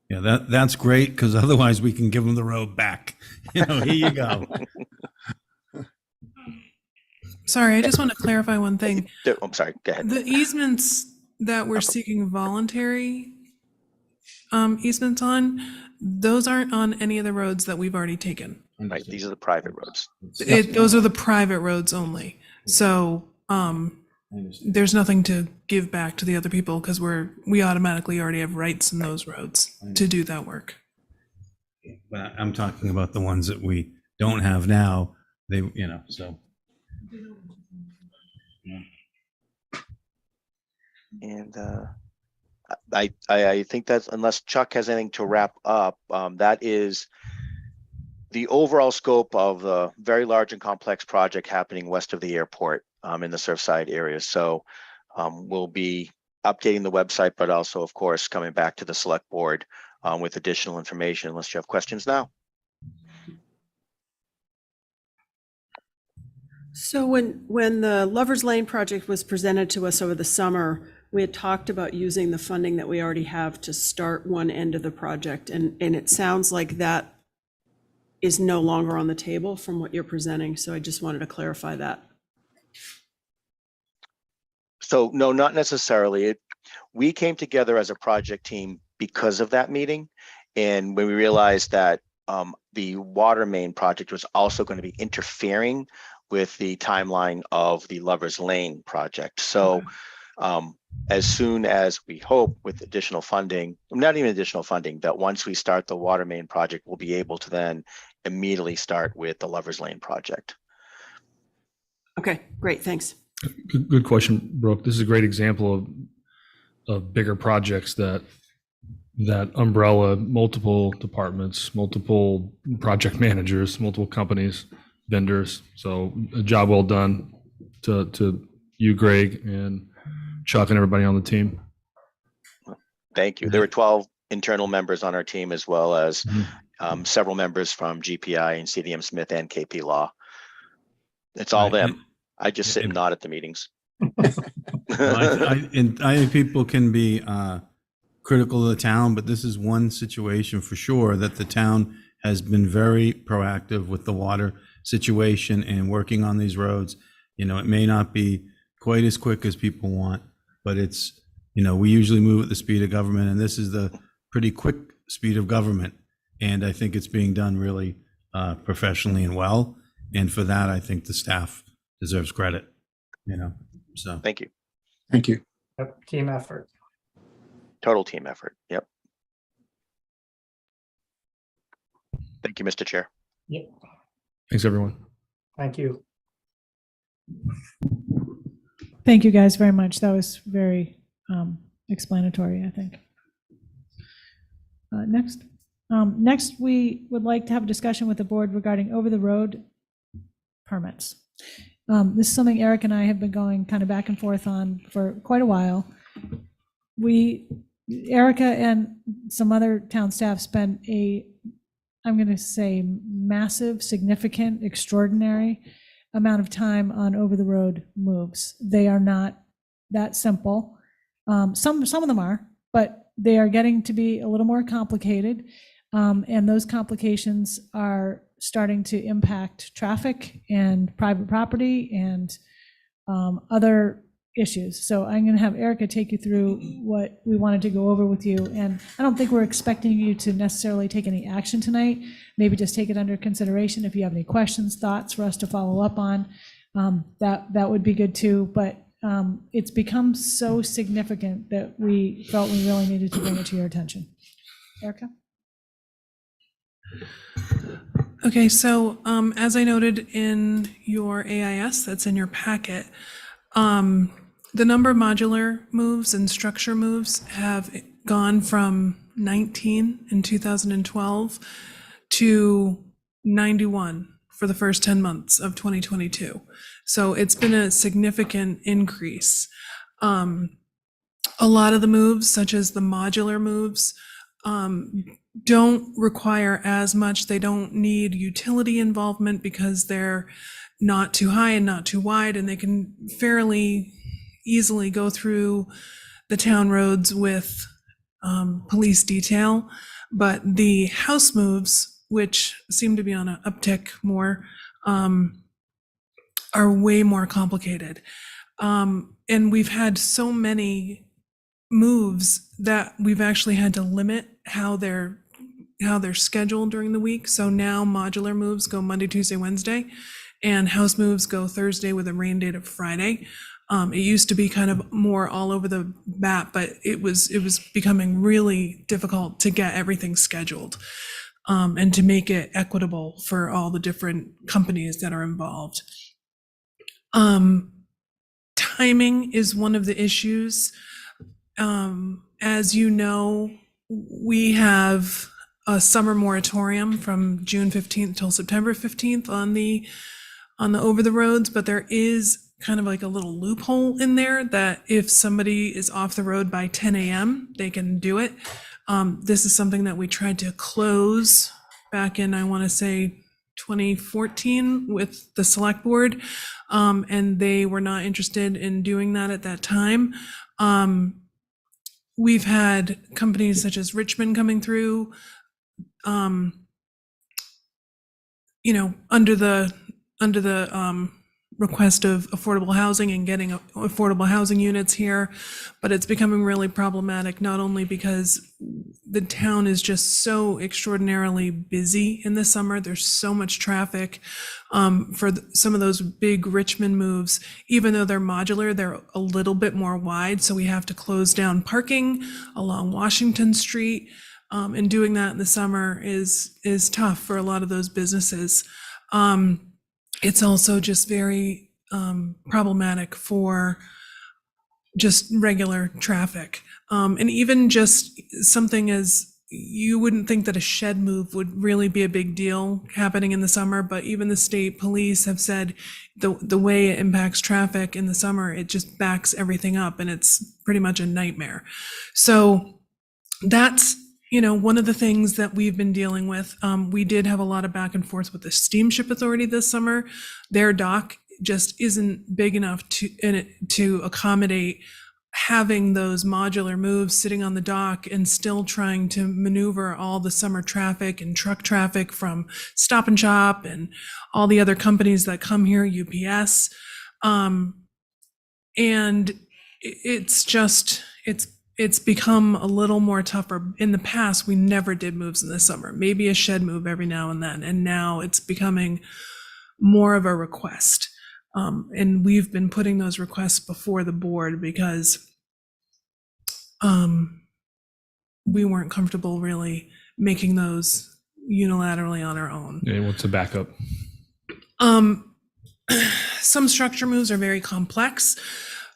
Yeah, that's great, because otherwise we can give them the road back. Here you go. Sorry, I just want to clarify one thing. I'm sorry, go ahead. The easements that we're seeking voluntary easements on, those aren't on any of the roads that we've already taken. Right, these are the private roads. Those are the private roads only. So there's nothing to give back to the other people, because we automatically already have rights in those roads to do that work. But I'm talking about the ones that we don't have now. They, so. And I think that's, unless Chuck has anything to wrap up, that is the overall scope of the very large and complex project happening west of the airport in the Surfside area. So we'll be updating the website, but also, of course, coming back to the select board with additional information, unless you have questions now. So when the Lover's Lane project was presented to us over the summer, we had talked about using the funding that we already have to start one end of the project. And it sounds like that is no longer on the table from what you're presenting. So I just wanted to clarify that. So no, not necessarily. We came together as a project team because of that meeting. And when we realized that the water main project was also going to be interfering with the timeline of the Lover's Lane project. So as soon as we hope with additional funding, not even additional funding, that once we start the water main project, we'll be able to then immediately start with the Lover's Lane project. Okay, great, thanks. Good question, Brooke. This is a great example of bigger projects that umbrella multiple departments, multiple project managers, multiple companies, vendors. So a job well done to you, Greg, and Chuck, and everybody on the team. Thank you. There were 12 internal members on our team, as well as several members from GPI and CDM Smith and KP Law. It's all them. I just sit and nod at the meetings. I think people can be critical of the town, but this is one situation for sure that the town has been very proactive with the water situation and working on these roads. It may not be quite as quick as people want, but it's, we usually move at the speed of government, and this is the pretty quick speed of government. And I think it's being done really professionally and well. And for that, I think the staff deserves credit, so. Thank you. Thank you. Yep, team effort. Total team effort. Yep. Thank you, Mr. Chair. Yep, Thanks, everyone. thank you. Thank you guys very much. That was very explanatory, I think. Next, we would like to have a discussion with the board regarding over-the-road permits. This is something Eric and I have been going kind of back and forth on for quite a while. Erica and some other town staff spent I'm going to say massive, significant, extraordinary amount of time on over-the-road moves. They are not that simple. Some of them are, but they are getting to be a little more complicated. And those complications are starting to impact traffic and private property and other issues. So I'm going to have Erica take you through what we wanted to go over with you. And I don't think we're expecting you to necessarily take any action tonight. Maybe just take it under consideration. If you have any questions, thoughts for us to follow up on, that would be good too. But it's become so significant that we felt we really needed to bring it to your attention. Erica? Okay, so as I noted in your AIS that's in your packet, the number of modular moves and structure moves have gone from 19 in 2012 to 91 for the first 10 months of 2022. So it's been a significant increase. A lot of the moves, such as the modular moves, don't require as much. They don't need utility involvement because they're not too high and not too wide, and they can fairly easily go through the town roads with police detail. But the house moves, which seem to be on an uptick more, are way more complicated. And we've had so many moves that we've actually had to limit how they're scheduled during the week. So now modular moves go Monday, Tuesday, Wednesday, and house moves go Thursday with a rain date of Friday. It used to be kind of more all over the map, but it was becoming really difficult to get everything scheduled and to make it equitable for all the different companies that are involved. Timing is one of the issues. As you know, we have a summer moratorium from June 15th till September 15th on the over the roads, but there is kind of like a little loophole in there that if somebody is off the road by 10 a.m., they can do it. This is something that we tried to close back in, I want to say, 2014 with the select board, and they were not interested in doing that at that time. We've had companies such as Richmond coming through, under the request of affordable housing and getting affordable housing units here, but it's becoming really problematic, not only because the town is just so extraordinarily busy in the summer. There's so much traffic for some of those big Richmond moves. Even though they're modular, they're a little bit more wide, so we have to close down parking along Washington Street, and doing that in the summer is tough for a lot of those businesses. It's also just very problematic for just regular traffic. And even just something as, you wouldn't think that a shed move would really be a big deal happening in the summer, but even the state police have said the way it impacts traffic in the summer, it just backs everything up and it's pretty much a nightmare. So that's one of the things that we've been dealing with. We did have a lot of back and forth with the Steamship Authority this summer. Their dock just isn't big enough to accommodate having those modular moves sitting on the dock and still trying to maneuver all the summer traffic and truck traffic from Stop and Shop and all the other companies that come here, UPS. And it's just, it's become a little more tougher. In the past, we never did moves in the summer, maybe a shed move every now and then. And now it's becoming more of a request. And we've been putting those requests before the board because we weren't comfortable really making those unilaterally on our own. Yeah, what's a backup? Some structure moves are very complex.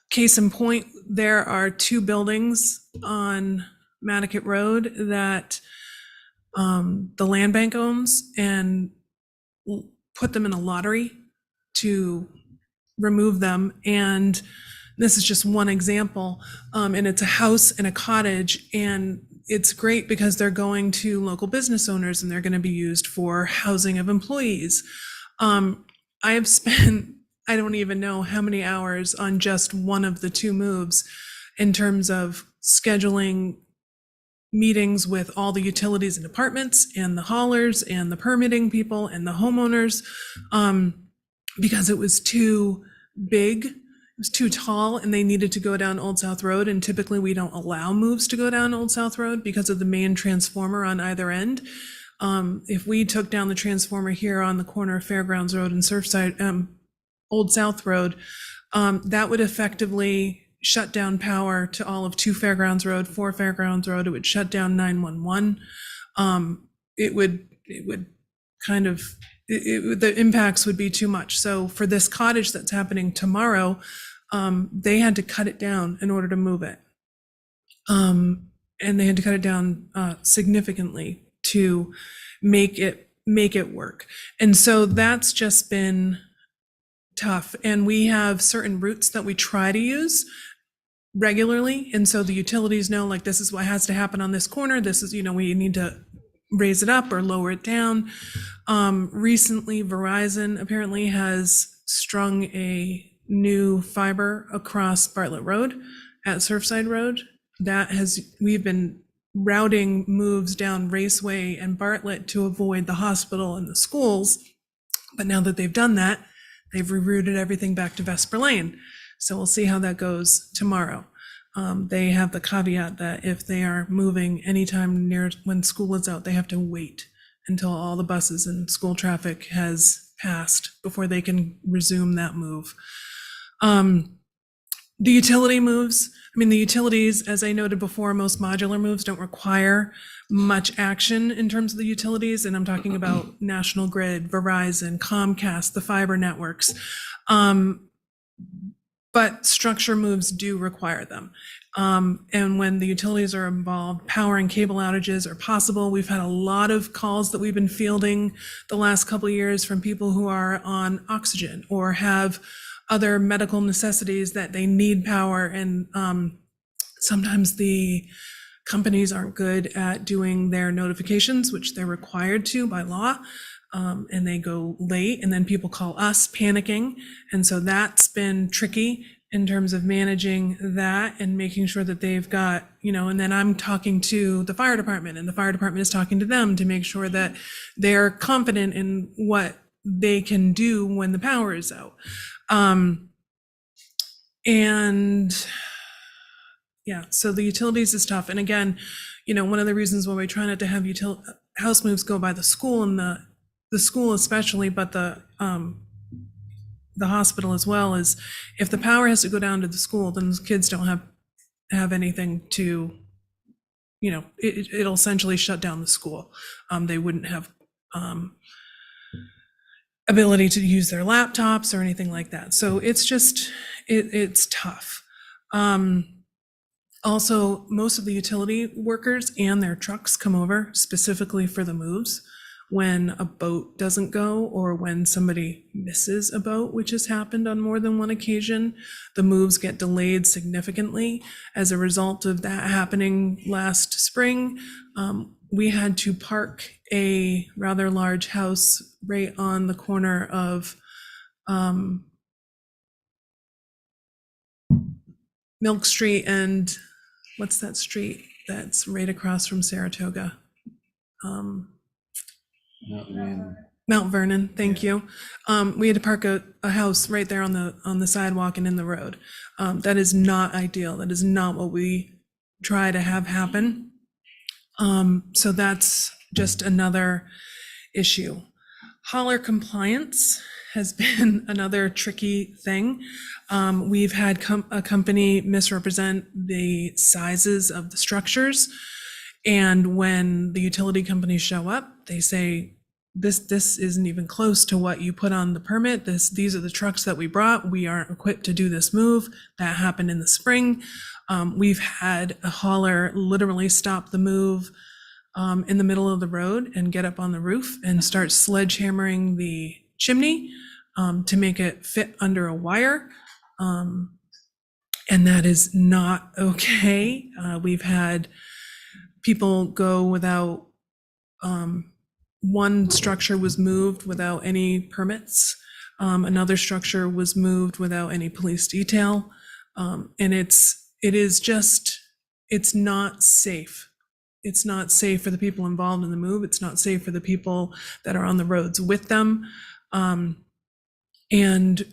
Case in point, there are 2 buildings on Nantucket Road that the land bank owns, and put them in a lottery to remove them. And this is just one example. And it's a house and a cottage, and it's great because they're going to local business owners and they're going to be used for housing of employees. I have spent, I don't even know how many hours on just one of the 2 moves in terms of scheduling meetings with all the utilities and departments and the haulers and the permitting people and the homeowners, because it was too big, it was too tall, and they needed to go down Old South Road. And typically we don't allow moves to go down Old South Road because of the main transformer on either end. If we took down the transformer here on the corner of Fairgrounds Road and Surfside, Old South Road, that would effectively shut down power to all of 2 Fairgrounds Road, 4 Fairgrounds Road. It would shut down 911. It would kind of, the impacts would be too much. So for this cottage that's happening tomorrow, they had to cut it down in order to move it. And they had to cut it down significantly to make it work. And so that's just been tough. And we have certain routes that we try to use regularly. And so the utilities know, like, this is what has to happen on this corner. This is, we need to raise it up or lower it down. Recently, Verizon apparently has strung a new fiber across Bartlett Road at Surfside Road. We've been routing moves down Raceway and Bartlett to avoid the hospital and the schools. But now that they've done that, they've rerouted everything back to Vesper Lane. So we'll see how that goes tomorrow. They have the caveat that if they are moving anytime near when school is out, they have to wait until all the buses and school traffic has passed before they can resume that move. The utility moves, the utilities, as I noted before, most modular moves don't require much action in terms of the utilities. And I'm talking about National Grid, Verizon, Comcast, the fiber networks. But structure moves do require them. And when the utilities are involved, power and cable outages are possible. We've had a lot of calls that we've been fielding the last couple of years from people who are on oxygen or have other medical necessities that they need power. And sometimes the companies aren't good at doing their notifications, which they're required to by law. And they go late, and then people call us panicking. And so that's been tricky in terms of managing that and making sure that they've got, and then I'm talking to the fire department, and the fire department is talking to them to make sure that they're confident in what they can do when the power is out. So the utilities is tough. And again, one of the reasons why we try not to have house moves go by the school, and the school especially, but the hospital as well, is if the power has to go down to the school, then the kids don't have anything to, it'll essentially shut down the school. They wouldn't have ability to use their laptops or anything like that. So it's just, it's tough. Also, most of the utility workers and their trucks come over specifically for the moves when a boat doesn't go or when somebody misses a boat, which has happened on more than one occasion. The moves get delayed significantly. As a result of that happening last spring, we had to park a rather large house right on the corner of Milk Street and what's that street that's right across from Saratoga? Mount Vernon, thank you. We had to park a house right there on the sidewalk and in the road. That is not ideal. That is not what we try to have happen. So that's just another issue. Hauler compliance has been another tricky thing. We've had a company misrepresent the sizes of the structures. And when the utility companies show up, they say, this isn't even close to what you put on the permit. These are the trucks that we brought. We aren't equipped to do this move. That happened in the spring. We've had a hauler literally stop the move in the middle of the road and get up on the roof and start sledgehammering the chimney to make it fit under a wire. And that is not okay. We've had people go without, one structure was moved without any permits. Another structure was moved without any police detail. And it's not safe. It's not safe for the people involved in the move. It's not safe for the people that are on the roads with them. And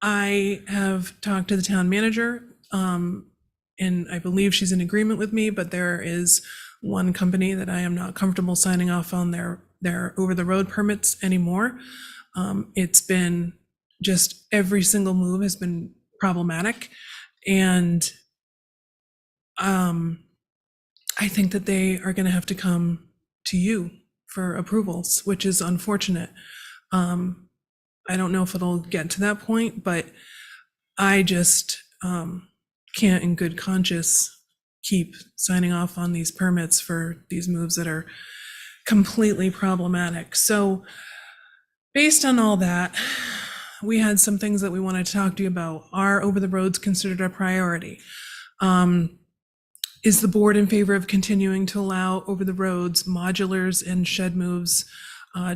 I have talked to the town manager, and I believe she's in agreement with me, but there is one company that I am not comfortable signing off on their over the road permits anymore. It's been just every single move has been problematic. And I think that they are going to have to come to you for approvals, which is unfortunate. I don't know if it'll get to that point, but I just can't in good conscience keep signing off on these permits for these moves that are completely problematic. So based on all that, we had some things that we wanted to talk to you about. Are over the roads considered a priority? Is the board in favor of continuing to allow over the roads modulars and shed moves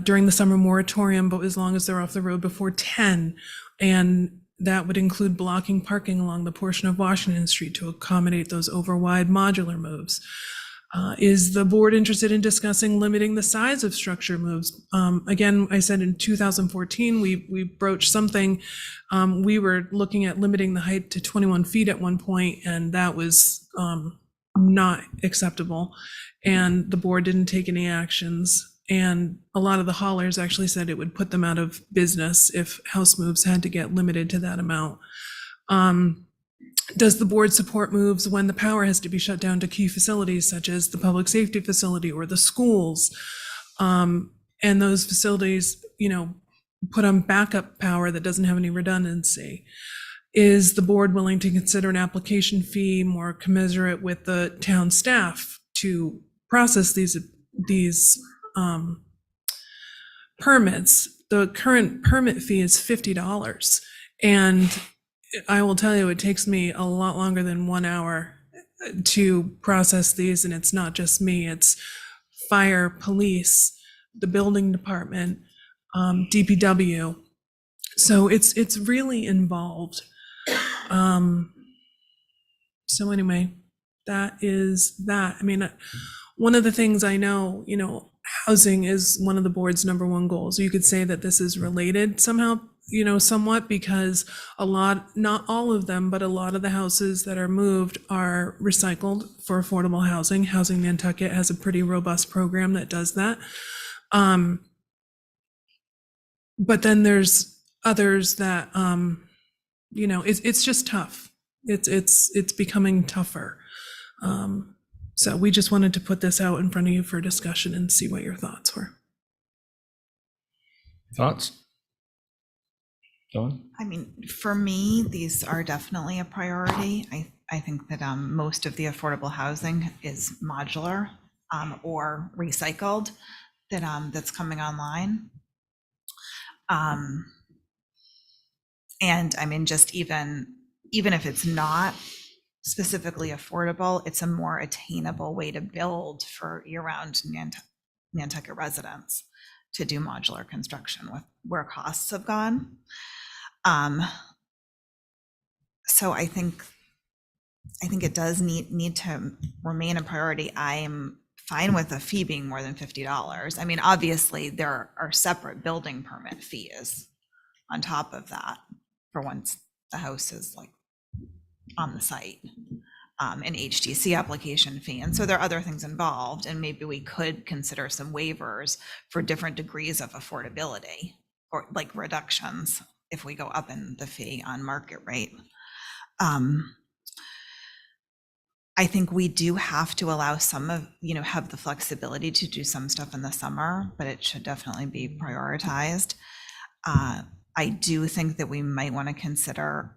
during the summer moratorium, but as long as they're off the road before 10? And that would include blocking parking along the portion of Washington Street to accommodate those over wide modular moves. Is the board interested in discussing limiting the size of structure moves? Again, I said in 2014, we broached something. We were looking at limiting the height to 21 feet at one point, and that was not acceptable. And the board didn't take any actions. And a lot of the haulers actually said it would put them out of business if house moves had to get limited to that amount. Does the board support moves when the power has to be shut down to key facilities such as the public safety facility or the schools? And those facilities, put on backup power that doesn't have any redundancy. Is the board willing to consider an application fee more commensurate with the town staff to process these permits? The current permit fee is $50, and I will tell you, it takes me a lot longer than 1 hour to process these, and it's not just me, it's fire, police, the building department, DPW. So it's really involved. So anyway, that is that. I mean, one of the things I know, housing is one of the board's #1 goals. You could say that this is related somehow, somewhat, because not all of them, but a lot of the houses that are moved are recycled for affordable housing. Housing Nantucket has a pretty robust program that does that. But then there's others that, it's just tough. It's becoming tougher. So we just wanted to put this out in front of you for discussion and see what your thoughts were. Thoughts? Dawn? I mean, for me, these are definitely a priority. I think that most of the affordable housing is modular or recycled that's coming online. And I mean, just even if it's not specifically affordable, it's a more attainable way to build for year-round Nantucket residents to do modular construction with where costs have gone. So I think it does need to remain a priority. I'm fine with a fee being more than $50. I mean, obviously, there are separate building permit fees on top of that for once the house is like on the site, an HDC application fee. And so there are other things involved, and maybe we could consider some waivers for different degrees of affordability or like reductions if we go up in the fee on market rate. I think we do have to allow some of, have the flexibility to do some stuff in the summer, but it should definitely be prioritized. I do think that we might want to consider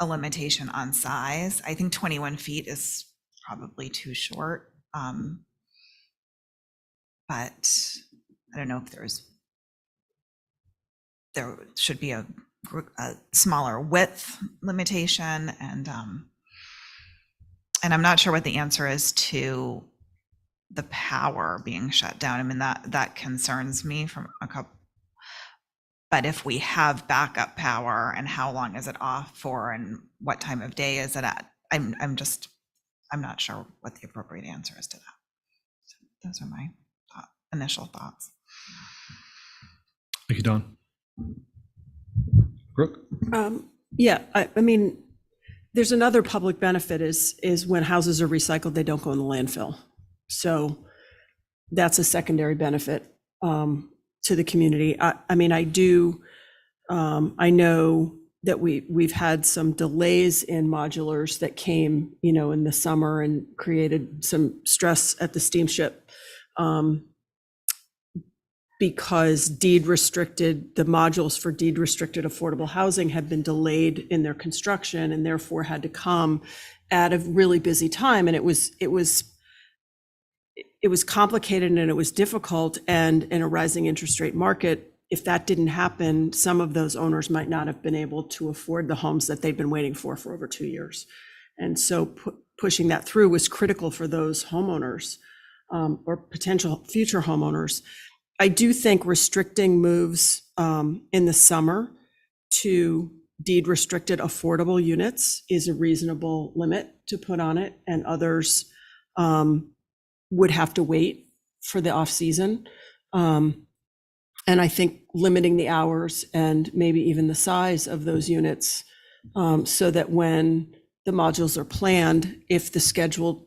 a limitation on size. I think 21 feet is probably too short. But I don't know if there should be a smaller width limitation, and I'm not sure what the answer is to the power being shut down. I mean, that concerns me from a couple. But if we have backup power, and how long is it off for, and what time of day is it at? I'm not sure what the appropriate answer is to that. So those are my initial thoughts. Thank you, Don. Brooke? Yeah, I mean, there's another public benefit is when houses are recycled, they don't go in the landfill. So that's a secondary benefit to the community. I mean, I know that we've had some delays in modulars that came, in the summer and created some stress at the steamship because the modules for deed restricted affordable housing had been delayed in their construction and therefore had to come at a really busy time. And it was complicated and it was difficult, and in a rising interest rate market, if that didn't happen, some of those owners might not have been able to afford the homes that they've been waiting for over 2 years. And so pushing that through was critical for those homeowners or potential future homeowners. I do think restricting moves in the summer to deed restricted affordable units is a reasonable limit to put on it, and others would have to wait for the off season. And I think limiting the hours and maybe even the size of those units so that when the modules are planned, if the schedule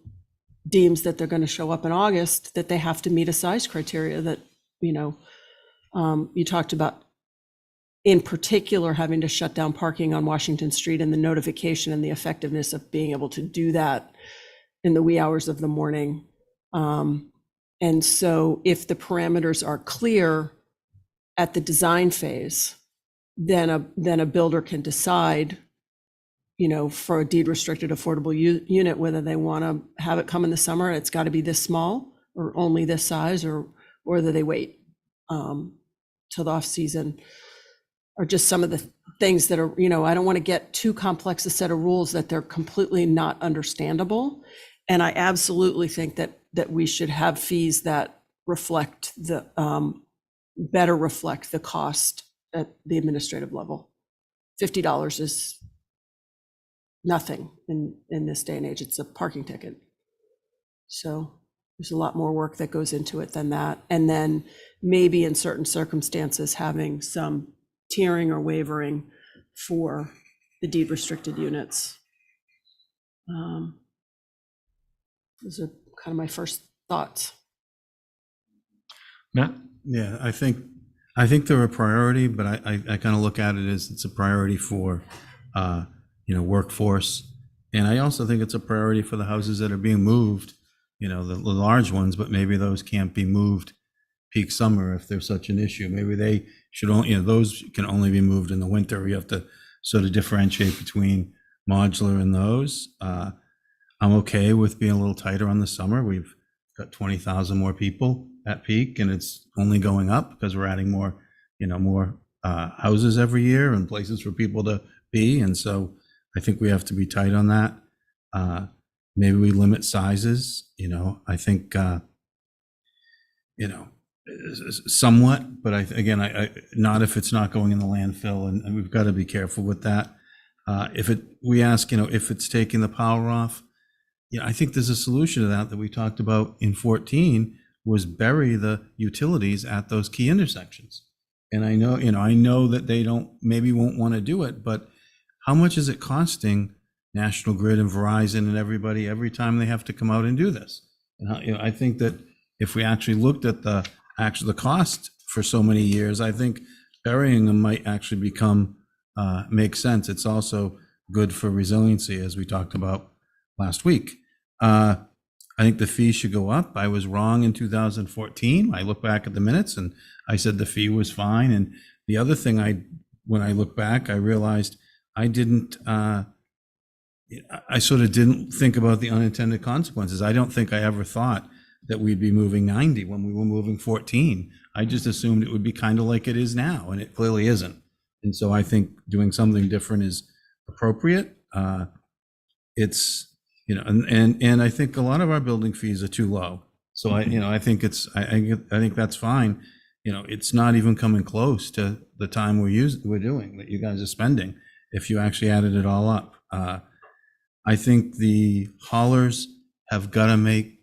deems that they're going to show up in August, that they have to meet a size criteria that, you talked about, in particular, having to shut down parking on Washington Street and the notification and the effectiveness of being able to do that in the wee hours of the morning. And so if the parameters are clear at the design phase, then a builder can decide, for a deed restricted affordable unit, whether they want to have it come in the summer, it's got to be this small or only this size, or whether they wait till the off season, or just some of the things that are, I don't want to get too complex a set of rules that they're completely not understandable. And I absolutely think that we should have fees that reflect better reflect the cost at the administrative level. $50 is nothing in this day and age. It's a parking ticket. So there's a lot more work that goes into it than that. And then maybe in certain circumstances, having some tiering or wavering for the deed restricted units. Those are kind of my first thoughts. Matt? Yeah, I think they're a priority, but I kind of look at it as it's a priority for, workforce. And I also think it's a priority for the houses that are being moved, the large ones, but maybe those can't be moved peak summer if there's such an issue. Maybe they should only, those can only be moved in the winter. You have to sort of differentiate between modular and those. I'm okay with being a little tighter on the summer. We've got 20,000 more people at peak, and it's only going up because we're adding more houses every year and places for people to be. And so I think we have to be tight on that. Maybe we limit sizes, I think, somewhat, but I not if it's not going in the landfill, and we've got to be careful with that. We ask, if it's taking the power off, I think there's a solution to that we talked about in 14, was bury the utilities at those key intersections. And I know that they maybe won't want to do it, but how much is it costing National Grid and Verizon and everybody every time they have to come out and do this? And I think that if we actually looked at the cost for so many years, I think burying them might actually make sense. It's also good for resiliency, as we talked about last week. I think the fee should go up. I was wrong in 2014. I look back at the minutes and I said the fee was fine. And the other thing, when I look back, I realized I sort of didn't think about the unintended consequences. I don't think I ever thought that we'd be moving 90 when we were moving 14. I just assumed it would be kind of like it is now, and it clearly isn't. And so I think doing something different is appropriate. It's, and I think a lot of our building fees are too low. So I think I think that's fine. It's not even coming close to the time we're doing that you guys are spending if you actually added it all up. I think the haulers have got to make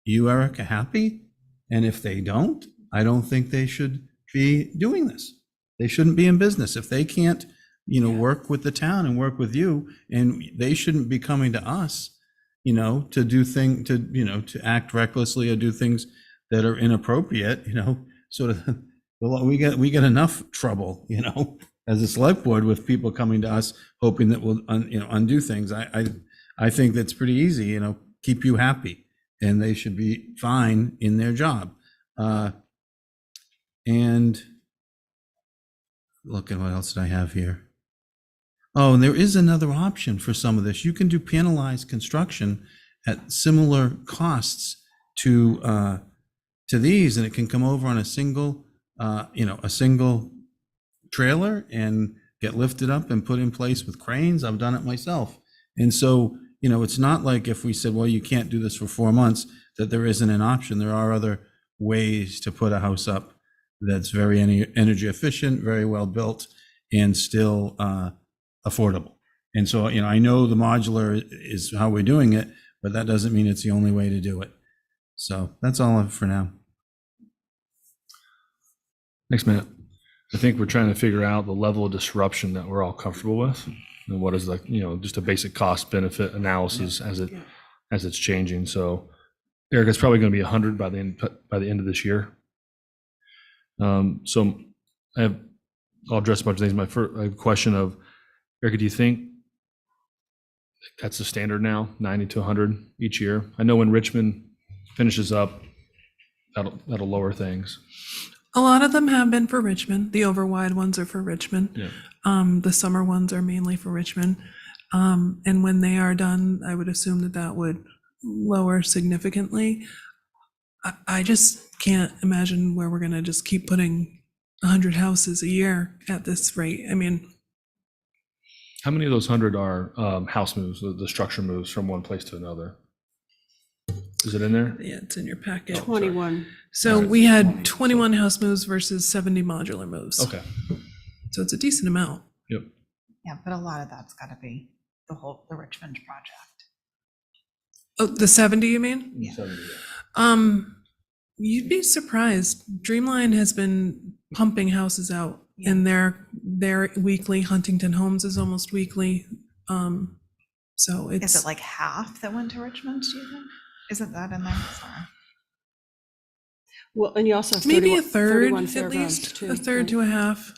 you, Erica, happy. And if they don't, I don't think they should be doing this. They shouldn't be in business. If they can't, work with the town and work with you, and they shouldn't be coming to us, to do to act recklessly or do things that are inappropriate, sort of, we get enough trouble, as a select board with people coming to us hoping that we'll, undo things. I think that's pretty easy, keep you happy, and they should be fine in their job. And look at what else did I have here? Oh, and there is another option for some of this. You can do panelized construction at similar costs to these, and it can come over on a single trailer and get lifted up and put in place with cranes. I've done it myself. And so, it's not like if we said, well, you can't do this for 4 months, that there isn't an option. There are other ways to put a house up that's very energy efficient, very well built, and still affordable. And so, I know the modular is how we're doing it, but that doesn't mean it's the only way to do it. So that's all for now. Thanks, Matt. I think we're trying to figure out the level of disruption that we're all comfortable with, and what is just a basic cost benefit analysis as it's changing. So, Eric, it's probably going to be 100 by the end of this year. So I'll address a bunch of things. My first question of, Erica, do you think that's the standard now, 90 to 100 each year? I know when Richmond finishes up, that'll lower things. A lot of them have been for Richmond. The overwide ones are for Richmond. Yeah. The summer ones are mainly for Richmond. And when they are done, I would assume that would lower significantly. I just can't imagine where we're going to just keep putting 100 houses a year at this rate. I mean, how many of those 100 are house moves, the structure moves from one place to another? Is it in there? Yeah, it's in your packet. 21. So we had 21 house moves versus 70 modular moves. Okay. So it's a decent amount. Yep. Yeah, but a lot of that's got to be the Richmond project. Oh, the 70, you mean? Yeah. 70, yeah. You'd be surprised. Dreamline has been pumping houses out, and their weekly. Huntington Homes is almost weekly. So it's. Is it like half that went to Richmond, do you think? Isn't that in there? Sorry. Well, and you also have Maybe 31 a third 31 at Fairgrounds, least, too, a third right? to a half.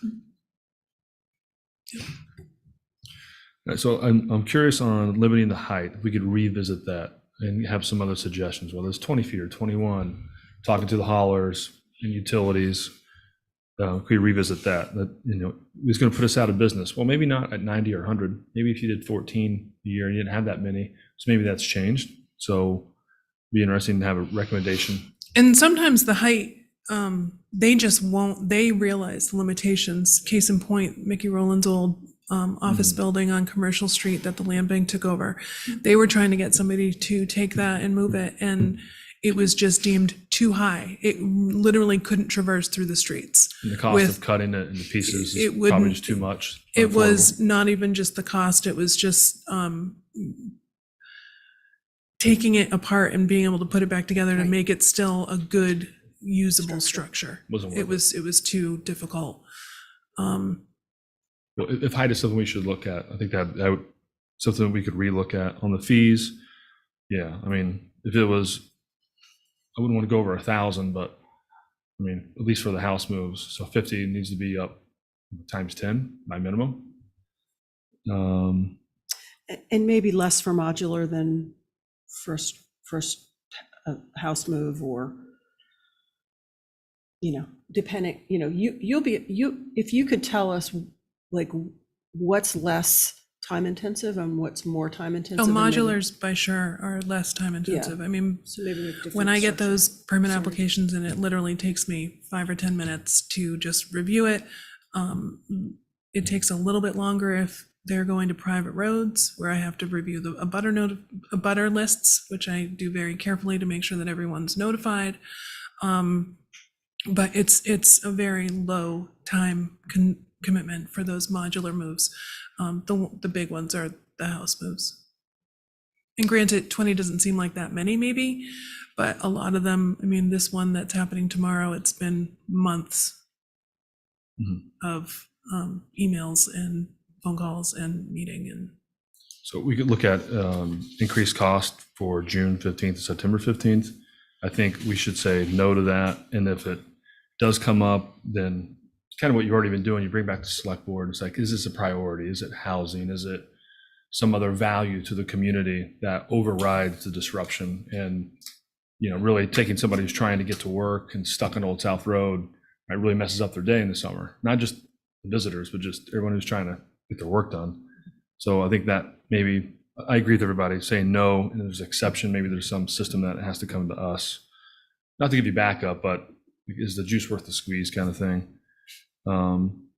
So I'm curious on limiting the height. If we could revisit that and have some other suggestions, whether it's 20 feet or 21, talking to the haulers and utilities. Could we revisit that? It's going to put us out of business. Well, maybe not at 90 or 100. Maybe if you did 14 a year and you didn't have that many, so maybe that's changed. So it'd be interesting to have a recommendation. And sometimes the height, they just won't, they realize the limitations. Case in point, Mickey Rowland's old office building on Commercial Street that the land bank took over. They were trying to get somebody to take that and move it, and it was just deemed too high. It literally couldn't traverse through the streets. And the cost of cutting it into pieces is probably just too much. It was not even just the cost. It was just taking it apart and being able to put it back together to make it still a good usable structure. Wasn't worth It was too difficult. Well, if height is something we should look at, I think that would something we could relook at on the fees. Yeah, I mean, if it was, I wouldn't want to go over 1,000, but I mean, at least for the house moves, so 50 needs to be up times 10 by minimum. And maybe less for modular than first house move, or, depending, if you could tell us like what's less time intensive and what's more time intensive. Oh, and maybe- modulars by sure are less time intensive. I mean, So maybe we have different when I get structure. those permit Sorry. applications and it literally takes me 5 or 10 minutes to just review it. It takes a little bit longer if they're going to private roads, where I have to review the abutter lists, which I do very carefully to make sure that everyone's notified. But it's a very low time commitment for those modular moves. The big ones are the house moves. And granted, 20 doesn't seem like that many maybe, but a lot of them, I mean, this one that's happening tomorrow, it's been months of emails and phone calls and meeting. And So we could look at increased cost for June 15th to September 15th. I think we should say no to that. And if it does come up, then kind of what you've already been doing, you bring back the select board. It's like, is this a priority? Is it housing? Is it some other value to the community that overrides the disruption? And, really taking somebody who's trying to get to work and stuck on Old South Road, right, really messes up their day in the summer. Not just the visitors, but just everyone who's trying to get their work done. So I think that maybe, I agree with everybody saying no, and there's an exception. Maybe there's some system that has to come to us. Not to give you backup, but is the juice worth the squeeze kind of thing. And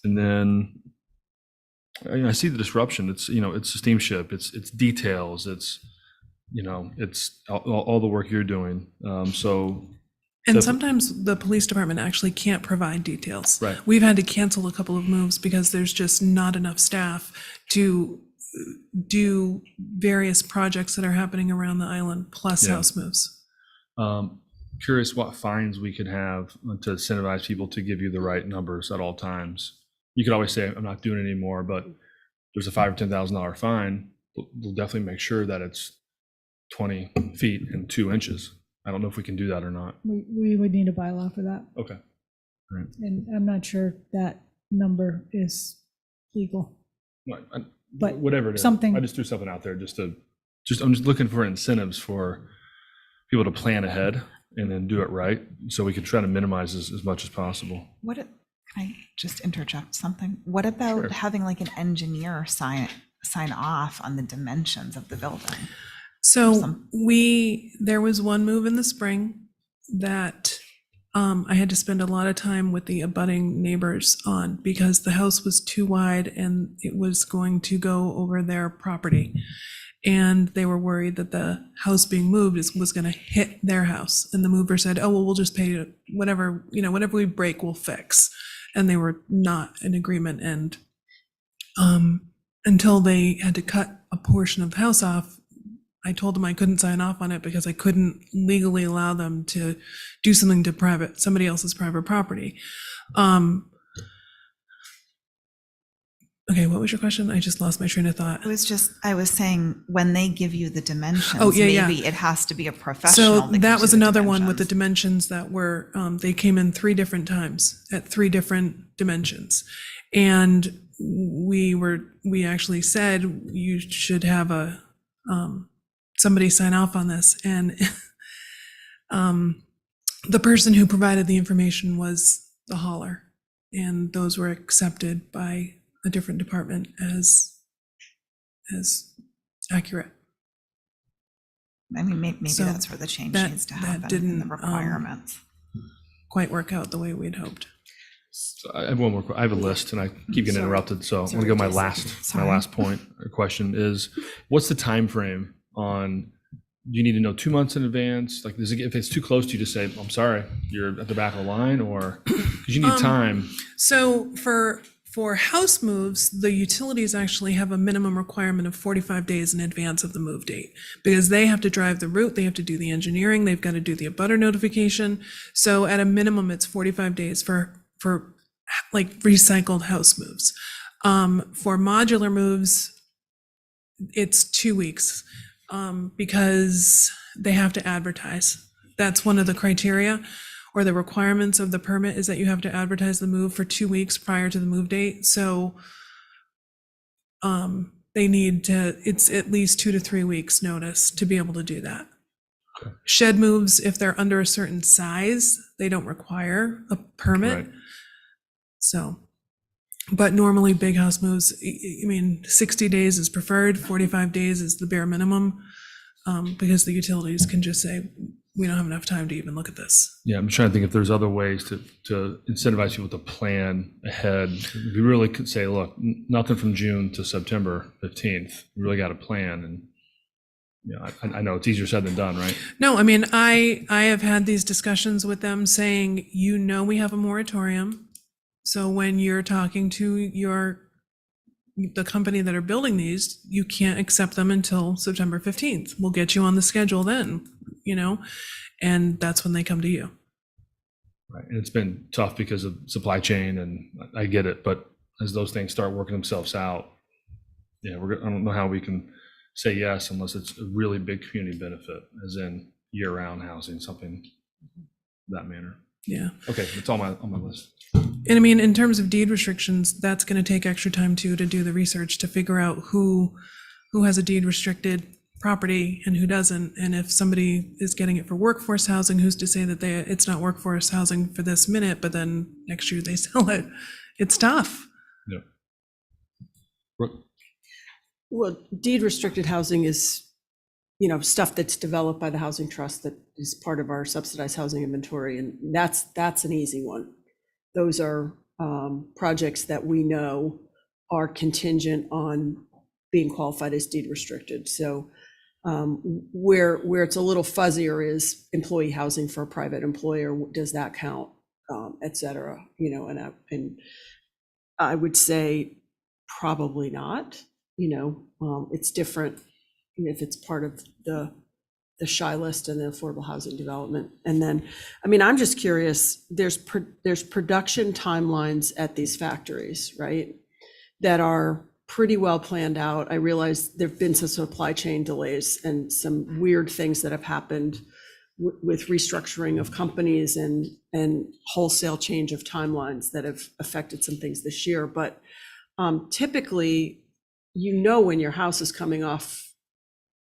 then I see the disruption. It's, it's a steamship, it's details, it's, it's all the work you're doing. And sometimes the police department actually can't provide details. Right. We've had to cancel a couple of moves because there's just not enough staff to do various projects that are happening around the island, plus house moves. Curious what fines we could have to incentivize people to give you the right numbers at all times. You could always say, I'm not doing it anymore, but there's a $5,000 or $10,000 fine. We'll definitely make sure that it's 20 feet and 2 inches. I don't know if we can do that or not. We would need a bylaw for that. Okay. All right. And I'm not sure that number is legal. But Whatever it is. something- I just threw something out there I'm just looking for incentives for people to plan ahead and then do it right. So we could try to minimize this as much as possible. Can I just interject something? What about Sure. having like an engineer sign off on the dimensions of the building? So there was one move in the spring that I had to spend a lot of time with the abutting neighbors on, because the house was too wide and it was going to go over their property. And they were worried that the house being moved was going to hit their house. And the mover said, oh, well, we'll just pay whatever we break, we'll fix. And they were not in agreement. And until they had to cut a portion of the house off, I told them I couldn't sign off on it because I couldn't legally allow them to do something to somebody else's private property. Okay, what was your question? I just lost my train of thought. I was saying, when they give you the dimensions, yeah. it has to be a professional. So that was another one with the dimensions that were, they came in 3 different times at 3 different dimensions. And we actually said you should have somebody sign off on this. And the person who provided the information was the hauler. And those were accepted by a different department as accurate. I mean, maybe So that's where the change that- needs to that happen in didn't, the requirements. Quite work out the way we'd hoped. So I have one more. I have a list, and I keep getting interrupted. So I'm going to go my last point or question is, what's the time frame on? Do you need to know 2 months in advance? Like, if it's too close to you, just say, "I'm sorry, you're at the back of the line," or because you need time. So for For house moves, the utilities actually have a minimum requirement of 45 days in advance of the move date, because they have to drive the route, they have to do the engineering, they've got to do the abutter notification. So at a minimum, it's 45 days for like recycled house moves. For modular moves, it's 2 weeks, because they have to advertise. That's one of the criteria or the requirements of the permit, is that you have to advertise the move for 2 weeks prior to the move date. So they need to, it's at least 2 to 3 weeks notice to be able to do that. Okay. Shed moves, if they're under a certain size, they don't require a permit. Right. So, but normally big house moves, I mean, 60 days is preferred, 45 days is the bare minimum, because the utilities can just say, we don't have enough time to even look at this. Yeah, I'm trying to think if there's other ways to incentivize people to plan ahead. We really could say, look, nothing from June to September 15th. We really got to plan. And I know it's easier said than done, right? No, I mean, I have had these discussions with them saying, we have a moratorium. So when you're talking to the company that are building these, you can't accept them until September 15th. We'll get you on the schedule then, and that's when they come to you. Right. And it's been tough because of supply chain, and I get it. But as those things start working themselves out, I don't know how we can say yes unless it's a really big community benefit, as in year-round housing, something that manner. Yeah. Okay, it's on my list. And I mean, in terms of deed restrictions, that's going to take extra time too, to do the research to figure out who has a deed restricted property and who doesn't. And if somebody is getting it for workforce housing, who's to say that it's not workforce housing for this minute, but then next year they sell it? It's tough. Yeah. Well, deed restricted housing is, stuff that's developed by the housing trust that is part of our subsidized housing inventory. And that's an easy one. Those are projects that we know are contingent on being qualified as deed restricted. So where it's a little fuzzier is employee housing for a private employer. Does that count, et cetera? And I would say probably not. It's different if it's part of the SHI list and the affordable housing development. And then, I'm just curious, there's production timelines at these factories, right, that are pretty well planned out. I realize there've been some supply chain delays and some weird things that have happened with restructuring of companies and wholesale change of timelines that have affected some things this year. But typically, when your house is coming off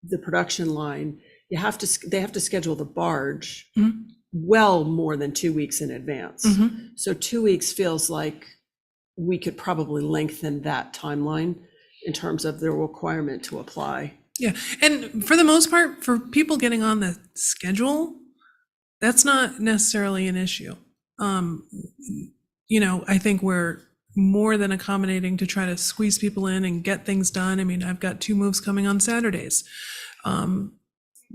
the production line, they have to schedule the barge well more than 2 weeks in advance. Mm-hmm. So 2 weeks feels like we could probably lengthen that timeline in terms of the requirement to apply. Yeah. And for the most part, for people getting on the schedule, that's not necessarily an issue. I think we're more than accommodating to try to squeeze people in and get things done. I've got 2 moves coming on Saturdays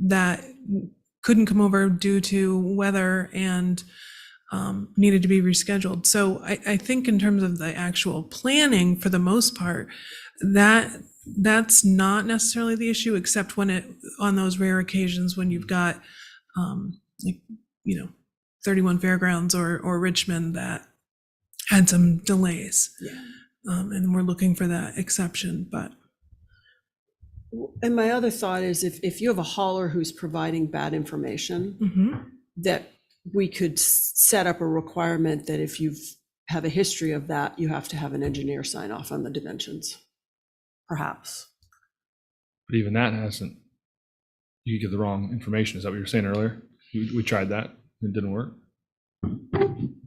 that couldn't come over due to weather and needed to be rescheduled. So I think in terms of the actual planning, for the most part, that's not necessarily the issue, except on those rare occasions when you've got 31 Fairgrounds or Richmond that had some delays. Yeah. And we're looking for that exception, but. And my other thought is if you have a hauler who's providing bad information, that we could set up a requirement that if you have a history of that, you have to have an engineer sign off on the dimensions, perhaps. But even that you could get the wrong information. Is that what you were saying earlier? We tried that. It didn't work.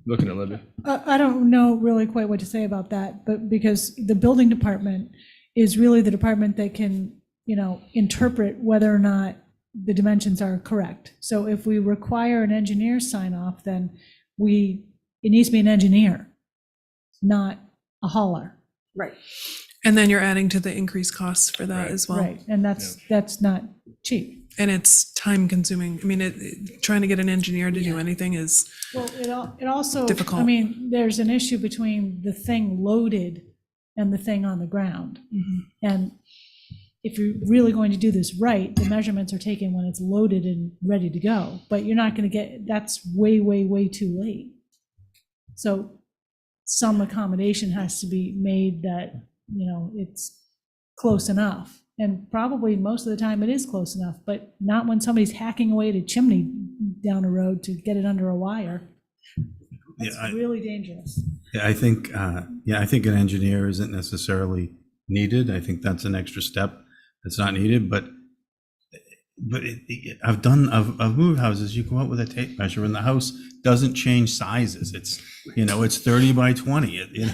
Looking at Libby. I don't know really quite what to say about that, but because the building department is really the department that can, interpret whether or not the dimensions are correct. So if we require an engineer sign off, then it needs to be an engineer, not a hauler. Right. And then you're adding to the increased costs for that as well. Right, and that's not cheap. And it's time consuming. I mean, trying to get an engineer to do anything is, Well, it also, I Difficult. mean, there's an issue between the thing loaded and the thing on the ground. And if you're really going to do this right, the measurements are taken when it's loaded and ready to go, but you're not going to get, that's way, way, way too late. So some accommodation has to be made that, you know, it's close enough. And probably most of the time it is close enough, but not when somebody's hacking away at a chimney down a road to get it under a wire. It's really dangerous. Yeah, I think an engineer isn't necessarily needed. I think that's an extra step that's not needed, but I've moved houses. You go out with a tape measure and the house doesn't change sizes. It's 30 by 20. It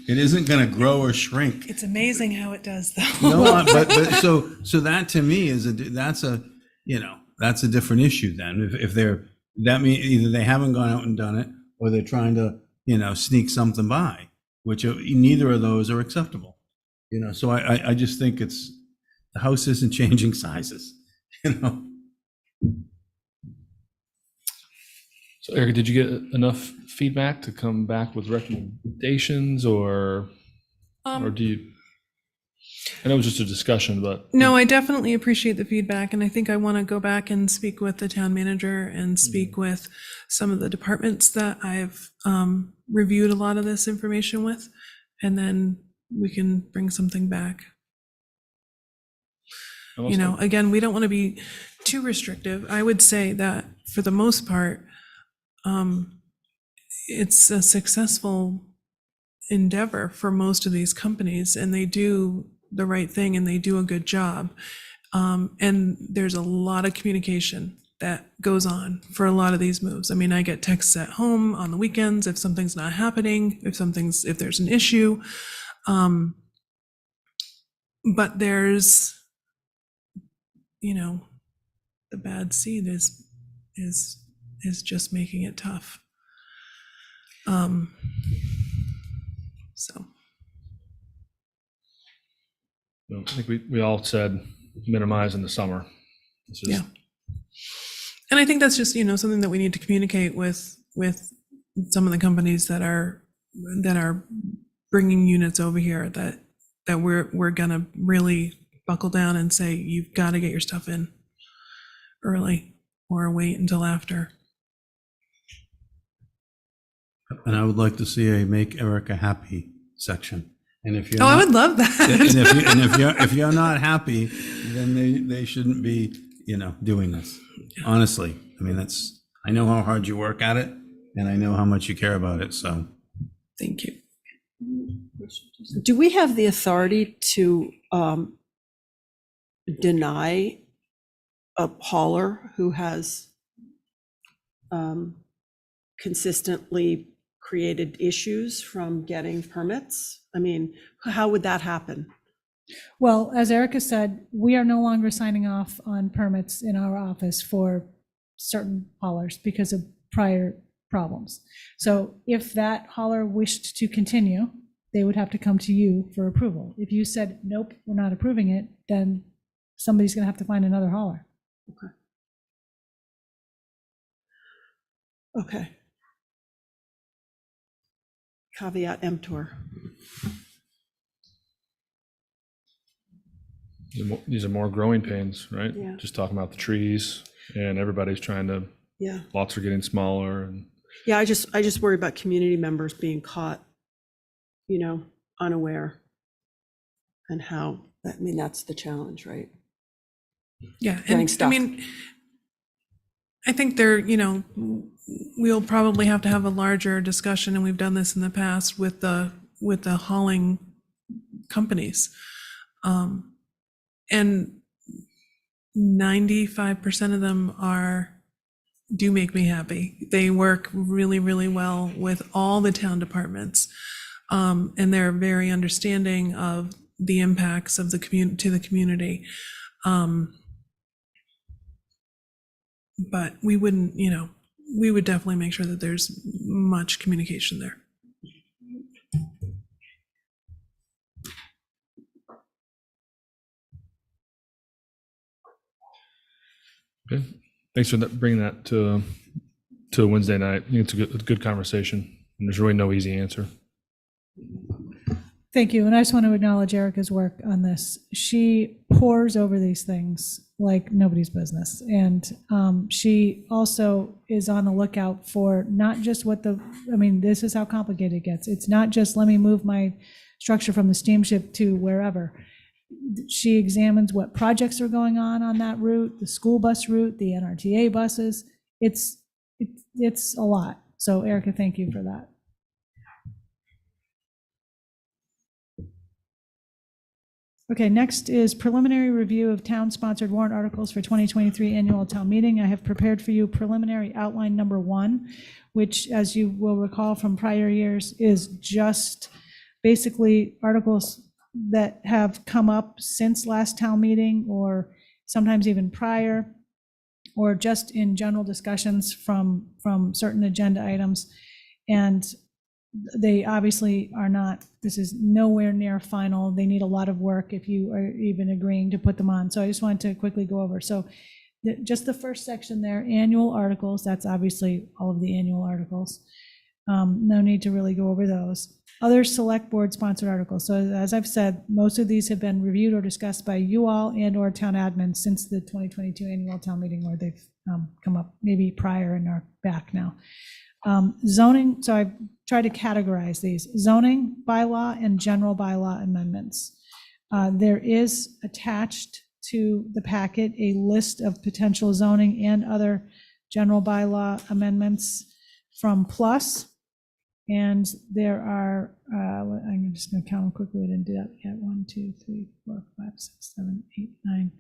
isn't going to grow or shrink. it's amazing how it does though. No, but so that to me that's a different issue then. If that means either they haven't gone out and done it or they're trying to, sneak something by, which neither of those are acceptable. So I just think the house isn't changing sizes, So Erica, did you get enough feedback to come back with recommendations or do you? I know it was just a discussion, but. No, I definitely appreciate the feedback, and I think I want to go back and speak with the town manager and speak with some of the departments that I've reviewed a lot of this information with, and then we can bring something back. Again, we don't want to be too restrictive. I would say that for the most part, it's a successful endeavor for most of these companies, and they do the right thing and they do a good job. And there's a lot of communication that goes on for a lot of these moves. I mean, I get texts at home on the weekends if something's not happening, if there's an issue. But there's, the bad seed is just making it tough. So. I think we all said minimize in the summer. Yeah. And I think that's just, something that we need to communicate with some of the companies that are bringing units over here, that we're gonna really buckle down and say, you've got to get your stuff in early or wait until after. And I would like to see a Make Erica Happy section. And if you're I would love that. And if you're not happy, then they shouldn't be, doing this. Honestly, I mean, I know how hard you work at it, and I know how much you care about it. So, thank you. Do we have the authority to deny a hauler who has consistently created issues from getting permits? I mean, how would that happen? Well, as Erica said, we are no longer signing off on permits in our office for certain haulers because of prior problems. So if that hauler wished to continue, they would have to come to you for approval. If you said, nope, we're not approving it, then somebody's going to have to find another hauler. Okay. Caveat emptor. These are more growing pains, right? Yeah. Just talking about the trees, and everybody's trying to. Yeah. Lots are getting smaller, and. Yeah, I just worry about community members being caught, unaware, and how. I mean, that's the challenge, right? Yeah, Getting and stuff. I mean, I think we'll probably have to have a larger discussion, and we've done this in the past with the hauling companies. And 95% of them do make me happy. They work really, really well with all the town departments. And they're very understanding of the impacts of to the community. But we wouldn't, we would definitely make sure that there's much communication there. Okay. Thanks for bringing that to Wednesday night. I think it's a good conversation, and there's really no easy answer. Thank you. And I just want to acknowledge Erica's work on this. She pores over these things like nobody's business. And she also is on the lookout for not just this is how complicated it gets. It's not just let me move my structure from the steamship to wherever. She examines what projects are going on that route, the school bus route, the NRTA buses. It's a lot. So Erica, thank you for that. Okay, next is preliminary review of town-sponsored warrant articles for 2023 annual town meeting. I have prepared for you preliminary outline number 1, which, as you will recall from prior years, is just basically articles that have come up since last town meeting or sometimes even prior, or just in general discussions from certain agenda items. And they obviously are not, this is nowhere near final. They need a lot of work if you are even agreeing to put them on. So I just wanted to quickly go over. So just the first section there, annual articles, that's obviously all of the annual articles. No need to really go over those. Other select board sponsored articles. So as I've said, most of these have been reviewed or discussed by you all and or town admin since the 2022 annual town meeting, where they've come up maybe prior and are back now. Zoning, so I've tried to categorize these: zoning, bylaw, and general bylaw amendments. There is attached to the packet a list of potential zoning and other general bylaw amendments from Plus. And there are, I'm just going to count them quickly. I didn't do that yet. 1, 2, 3, 4, 5, 6, 7, 8, 9,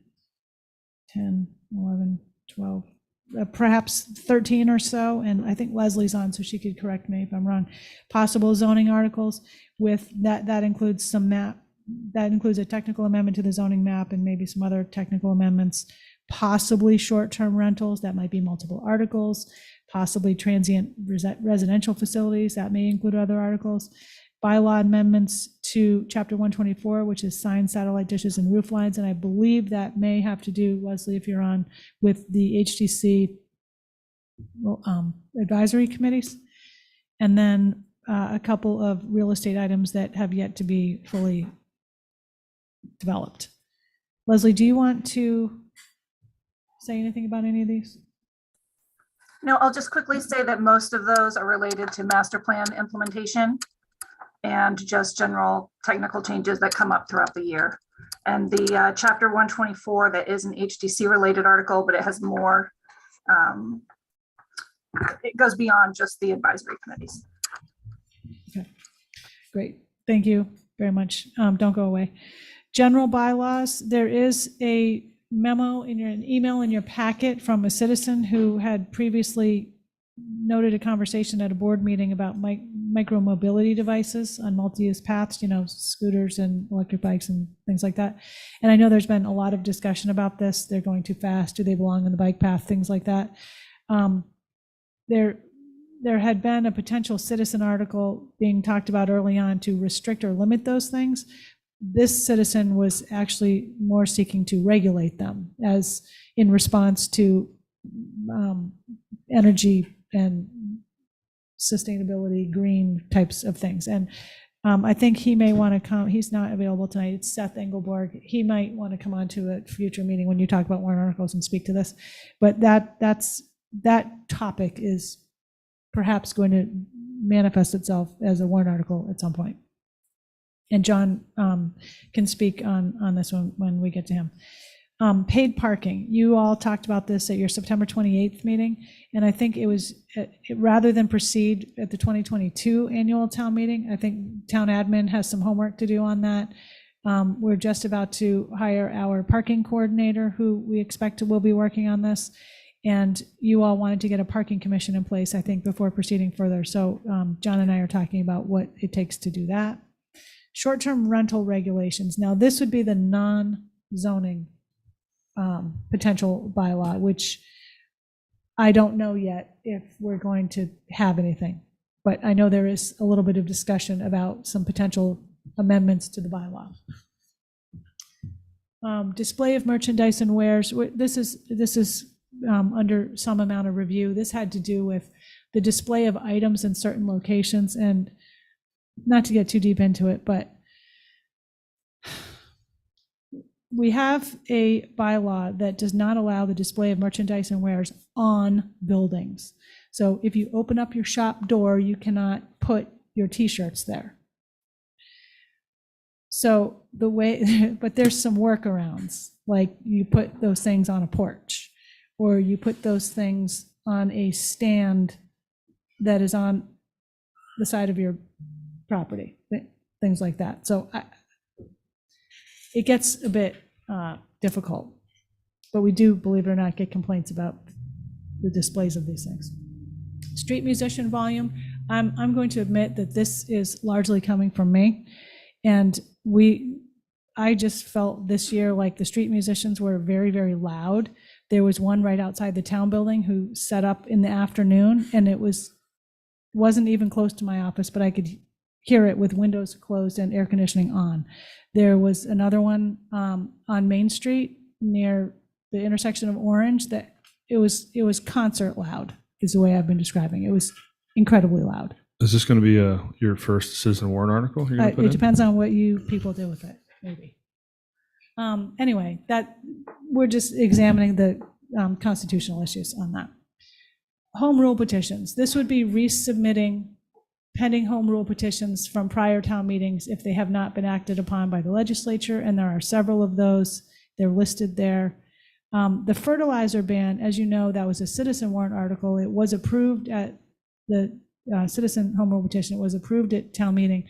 10, 11, 12. Perhaps 13 or so, and I think Leslie's on, so she could correct me if I'm wrong. Possible zoning articles with that includes some map, that includes a technical amendment to the zoning map and maybe some other technical amendments. Possibly short-term rentals, that might be multiple articles. Possibly transient residential facilities, that may include other articles. Bylaw amendments to Chapter 124, which is signs, satellite dishes, and roof lines. And I believe that may have to do, Leslie, if you're on, with the HTC advisory committees. And then a couple of real estate items that have yet to be fully developed. Leslie, do you want to say anything about any of these? No, I'll just quickly say that most of those are related to master plan implementation and just general technical changes that come up throughout the year. And the Chapter 124, that is an HDC related article, but it has more, it goes beyond just the advisory committees. Okay, great. Thank you very much. Don't go away. General bylaws, there is a memo in an email in your packet from a citizen who had previously noted a conversation at a board meeting about micro mobility devices on multi-use paths, scooters and electric bikes and things like that. And I know there's been a lot of discussion about this. They're going too fast. Do they belong on the bike path? Things like that. There had been a potential citizen article being talked about early on to restrict or limit those things. This citizen was actually more seeking to regulate them as in response to energy and sustainability, green types of things. And I think he may want to come. He's not available tonight. It's Seth Engelborg. He might want to come on to a future meeting when you talk about warrant articles and speak to this. But that topic is perhaps going to manifest itself as a warrant article at some point. And John can speak on this one when we get to him. Paid parking. You all talked about this at your September 28th meeting, and I think it was, rather than proceed at the 2022 annual town meeting, I think town admin has some homework to do on that. We're just about to hire our parking coordinator, who we expect will be working on this. And you all wanted to get a parking commission in place, I think, before proceeding further. So John and I are talking about what it takes to do that. Short-term rental regulations. Now, this would be the non-zoning potential bylaw, which I don't know yet if we're going to have anything. But I know there is a little bit of discussion about some potential amendments to the bylaw. Display of merchandise and wares. This is under some amount of review. This had to do with the display of items in certain locations, and not to get too deep into it, but we have a bylaw that does not allow the display of merchandise and wares on buildings. So if you open up your shop door, you cannot put your t-shirts there. So the way, but there's some workarounds, like you put those things on a porch, or you put those things on a stand that is on the side of your property, things like that. So it gets a bit difficult, but we do, believe it or not, get complaints about the displays of these things. Street musician volume, I'm going to admit that this is largely coming from me. And I just felt this year like the street musicians were very, very loud. There was one right outside the town building who set up in the afternoon, and it wasn't even close to my office, but I could hear it with windows closed and air conditioning on. There was another one on Main Street near the intersection of Orange that it was concert loud, is the way I've been describing it. It was incredibly loud. Is this going to be your first citizen warrant article you're gonna put It in? depends on what you people do with it, maybe. Anyway, that we're just examining the constitutional issues on that. Home rule petitions. This would be resubmitting pending home rule petitions from prior town meetings if they have not been acted upon by the legislature, and there are several of those. They're listed there. The fertilizer ban, as you know, that was a citizen warrant article. It was approved at the citizen home rule petition. It was approved at town meeting.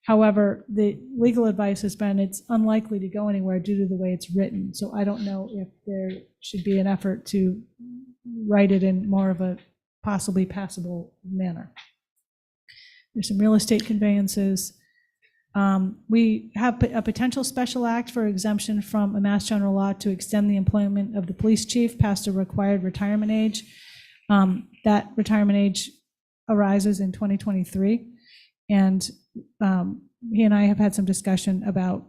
However, the legal advice has been it's unlikely to go anywhere due to the way it's written. So I don't know if there should be an effort to write it in more of a possibly passable manner. There's some real estate conveyances. We have a potential special act for exemption from a Mass General law to extend the employment of the police chief past a required retirement age. That retirement age arises in 2023. And he and I have had some discussion about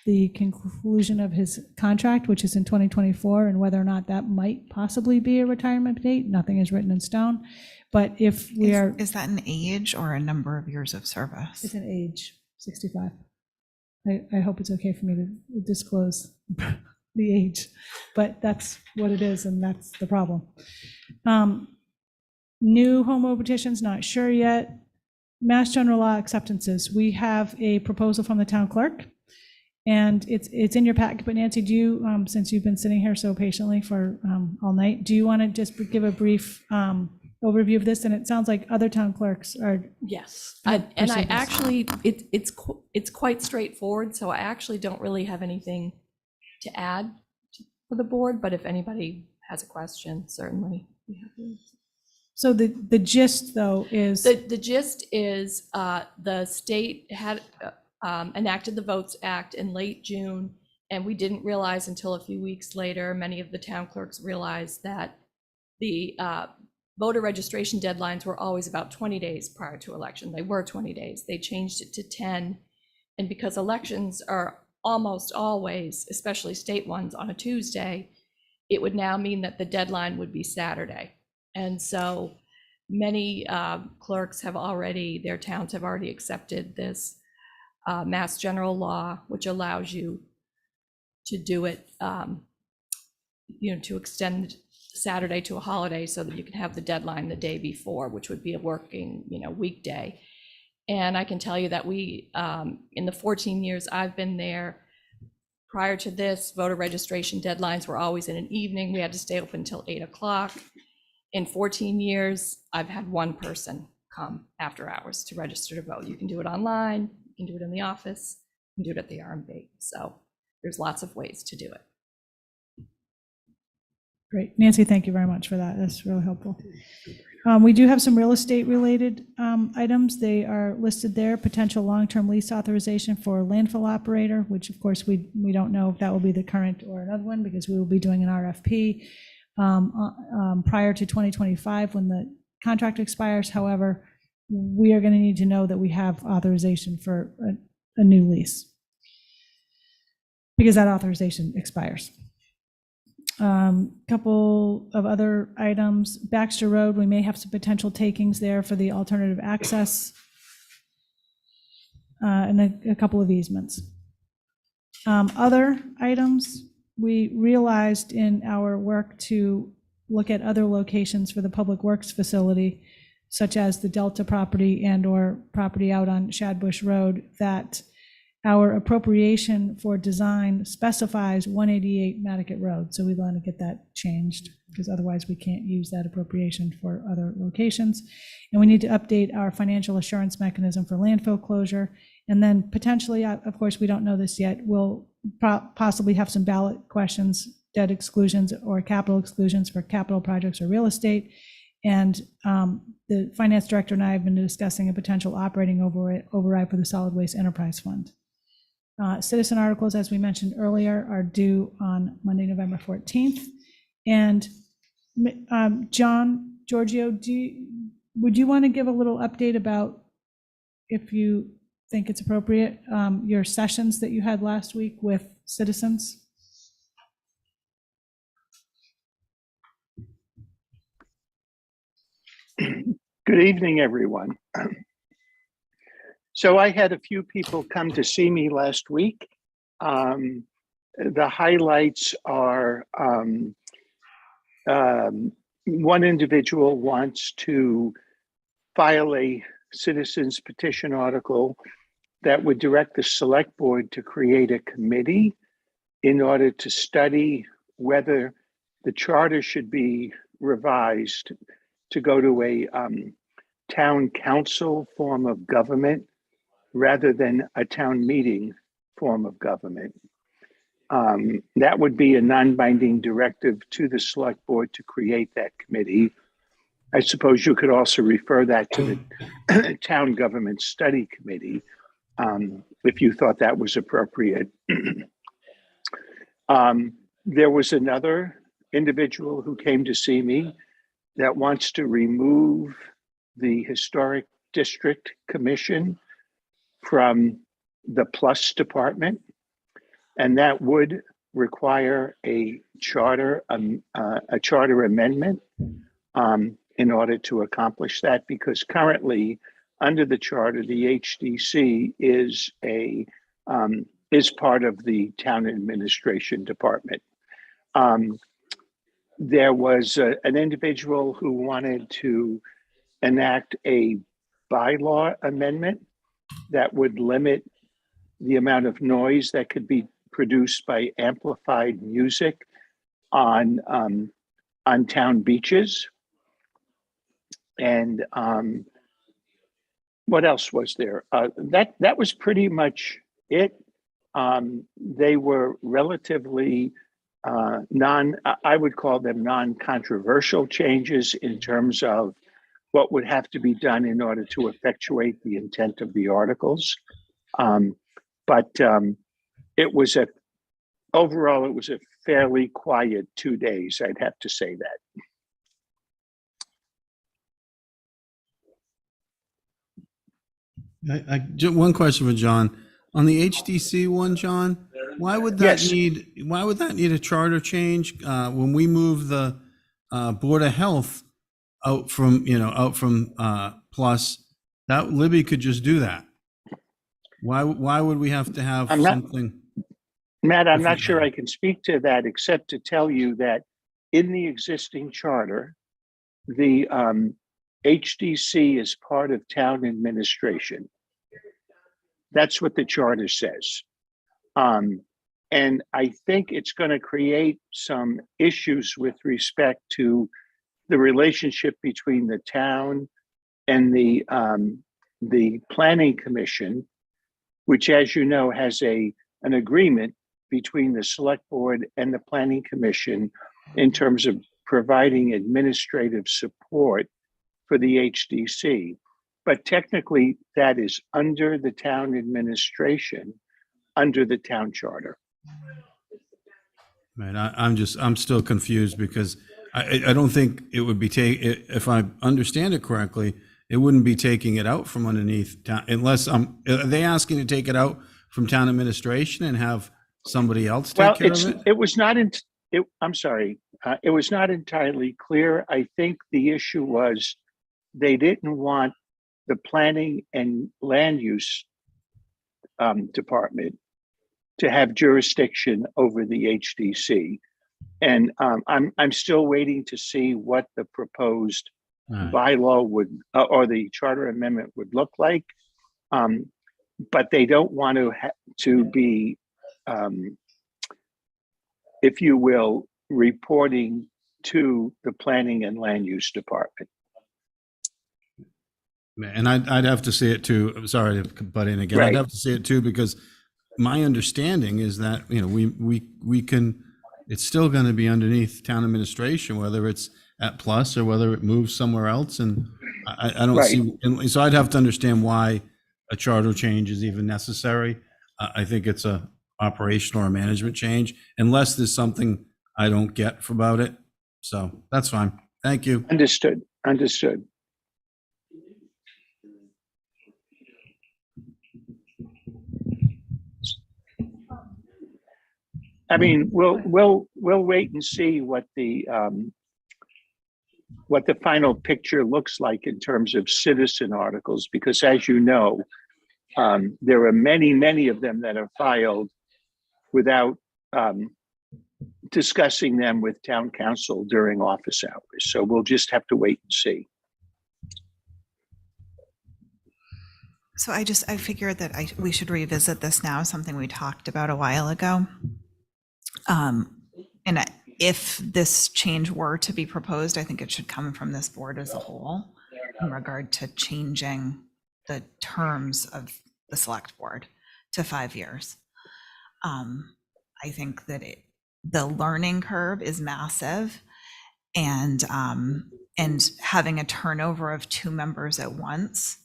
the conclusion of his contract, which is in 2024, and whether or not that might possibly be a retirement date. Nothing is written in stone. But if we are... Is that an age or a number of years of service? It's an age, 65. I hope it's okay for me to disclose the age, but that's what it is, and that's the problem. New home rule petitions, not sure yet. Mass General law acceptances. We have a proposal from the town clerk, and it's in your packet. But Nancy, do you, since you've been sitting here so patiently for all night, do you want to just give a brief overview of this? And it sounds like other town clerks are. Yes, and I actually, it's quite straightforward, so I actually don't really have anything to add for the board, but if anybody has a question, certainly we have to. So the gist, though, is... The gist is the state had enacted the Votes Act in late June, and we didn't realize until a few weeks later, many of the town clerks realized that the voter registration deadlines were always about 20 days prior to election. They were 20 days. They changed it to 10. And because elections are almost always, especially state ones, on a Tuesday, it would now mean that the deadline would be Saturday. And so many clerks have already, their towns have already accepted this Mass General law, which allows you to do it, to extend Saturday to a holiday so that you can have the deadline the day before, which would be a working, weekday. And I can tell you that we, in the 14 years I've been there, prior to this, voter registration deadlines were always in an evening. We had to stay open until 8 o'clock. In 14 years, I've had one person come after hours to register to vote. You can do it online, you can do it in the office, you can do it at the RMV. So there's lots of ways to do it. Great. Nancy, thank you very much for that. That's really helpful. We do have some real estate related items. They are listed there. Potential long-term lease authorization for landfill operator, which of course we don't know if that will be the current or another one, because we will be doing an RFP prior to 2025 when the contract expires. However, we are going to need to know that we have authorization for a new lease, because that authorization expires. Couple of other items. Baxter Road, we may have some potential takings there for the alternative access. And a couple of easements. Other items, we realized in our work to look at other locations for the Public Works facility, such as the Delta property and/or property out on Shadbush Road, that our appropriation for design specifies 188 Nantucket Road. So we want to get that changed because otherwise we can't use that appropriation for other locations. And we need to update our financial assurance mechanism for landfill closure. And then potentially, of course, we don't know this yet, we'll possibly have some ballot questions, debt exclusions or capital exclusions for capital projects or real estate. And the finance director and I have been discussing a potential operating override for the Solid Waste Enterprise Fund. Citizen articles, as we mentioned earlier, are due on Monday, November 14th. And John, Giorgio, would you want to give a little update about, if you think it's appropriate, your sessions that you had last week with citizens? Good evening, everyone. So I had a few people come to see me last week. The highlights are one individual wants to file a citizen's petition article that would direct the select board to create a committee in order to study whether the charter should be revised to go to a town council form of government rather than a town meeting form of government. That would be a non-binding directive to the select board to create that committee. I suppose you could also refer that to the town government study committee if you thought that was appropriate. There was another individual who came to see me that wants to remove the Historic District Commission from the Plus Department, and that would require a charter amendment in order to accomplish that, because currently under the charter, the HDC is part of the town administration department. There was an individual who wanted to enact a bylaw amendment that would limit the amount of noise that could be produced by amplified music on town beaches. And what else was there? That was pretty much it. They were relatively I would call them non-controversial changes in terms of what would have to be done in order to effectuate the intent of the articles. But overall, it was a fairly quiet 2 days, I'd have to say that. One question for John. On the HDC one, John, why would that need a charter change when we move the Board of Health out from Plus? That Libby could just do that. Why would we have to have something? Matt, I'm not sure I can speak to that except to tell you that in the existing charter, the HDC is part of town administration. That's what the charter says. And I think it's going to create some issues with respect to the relationship between the town and the planning commission, which, as you know, has an agreement between the select board and the planning commission in terms of providing administrative support for the HDC. But technically, that is under the town administration, under the town charter. Right. I'm still confused because I don't think it would be if I understand it correctly, it wouldn't be taking it out from underneath town unless are they asking to take it out from town administration and have somebody else take care of it? It was not I'm sorry, it was not entirely clear. I think the issue was they didn't want the planning and land use department to have jurisdiction over the HDC. And I'm still waiting to see what the proposed bylaw would, or the charter amendment would look like. But they don't want to be, if you will, reporting to the planning and land use department. And I'd have to see it too. I'm sorry to butt in again. Right. I'd have to see it too, because my understanding is that, you know, we can, it's still going to be underneath town administration, whether it's at Plus or whether it moves somewhere else. And I don't see, and so I'd have to understand why a charter change is even necessary. I think it's a operational or management change, unless there's something I don't get about it. So that's fine. Thank you. Understood. Understood. I mean, we'll wait and see what the final picture looks like in terms of citizen articles, because as you know, there are many of them that are filed without discussing them with town council during office hours. So we'll just have to wait and see. So I figured that we should revisit this now, something we talked about a while ago. And if this change were to be proposed, I think it should come from this board as a whole in regard to changing the terms of the select board to 5 years. I think that the learning curve is massive, and having a turnover of 2 members at once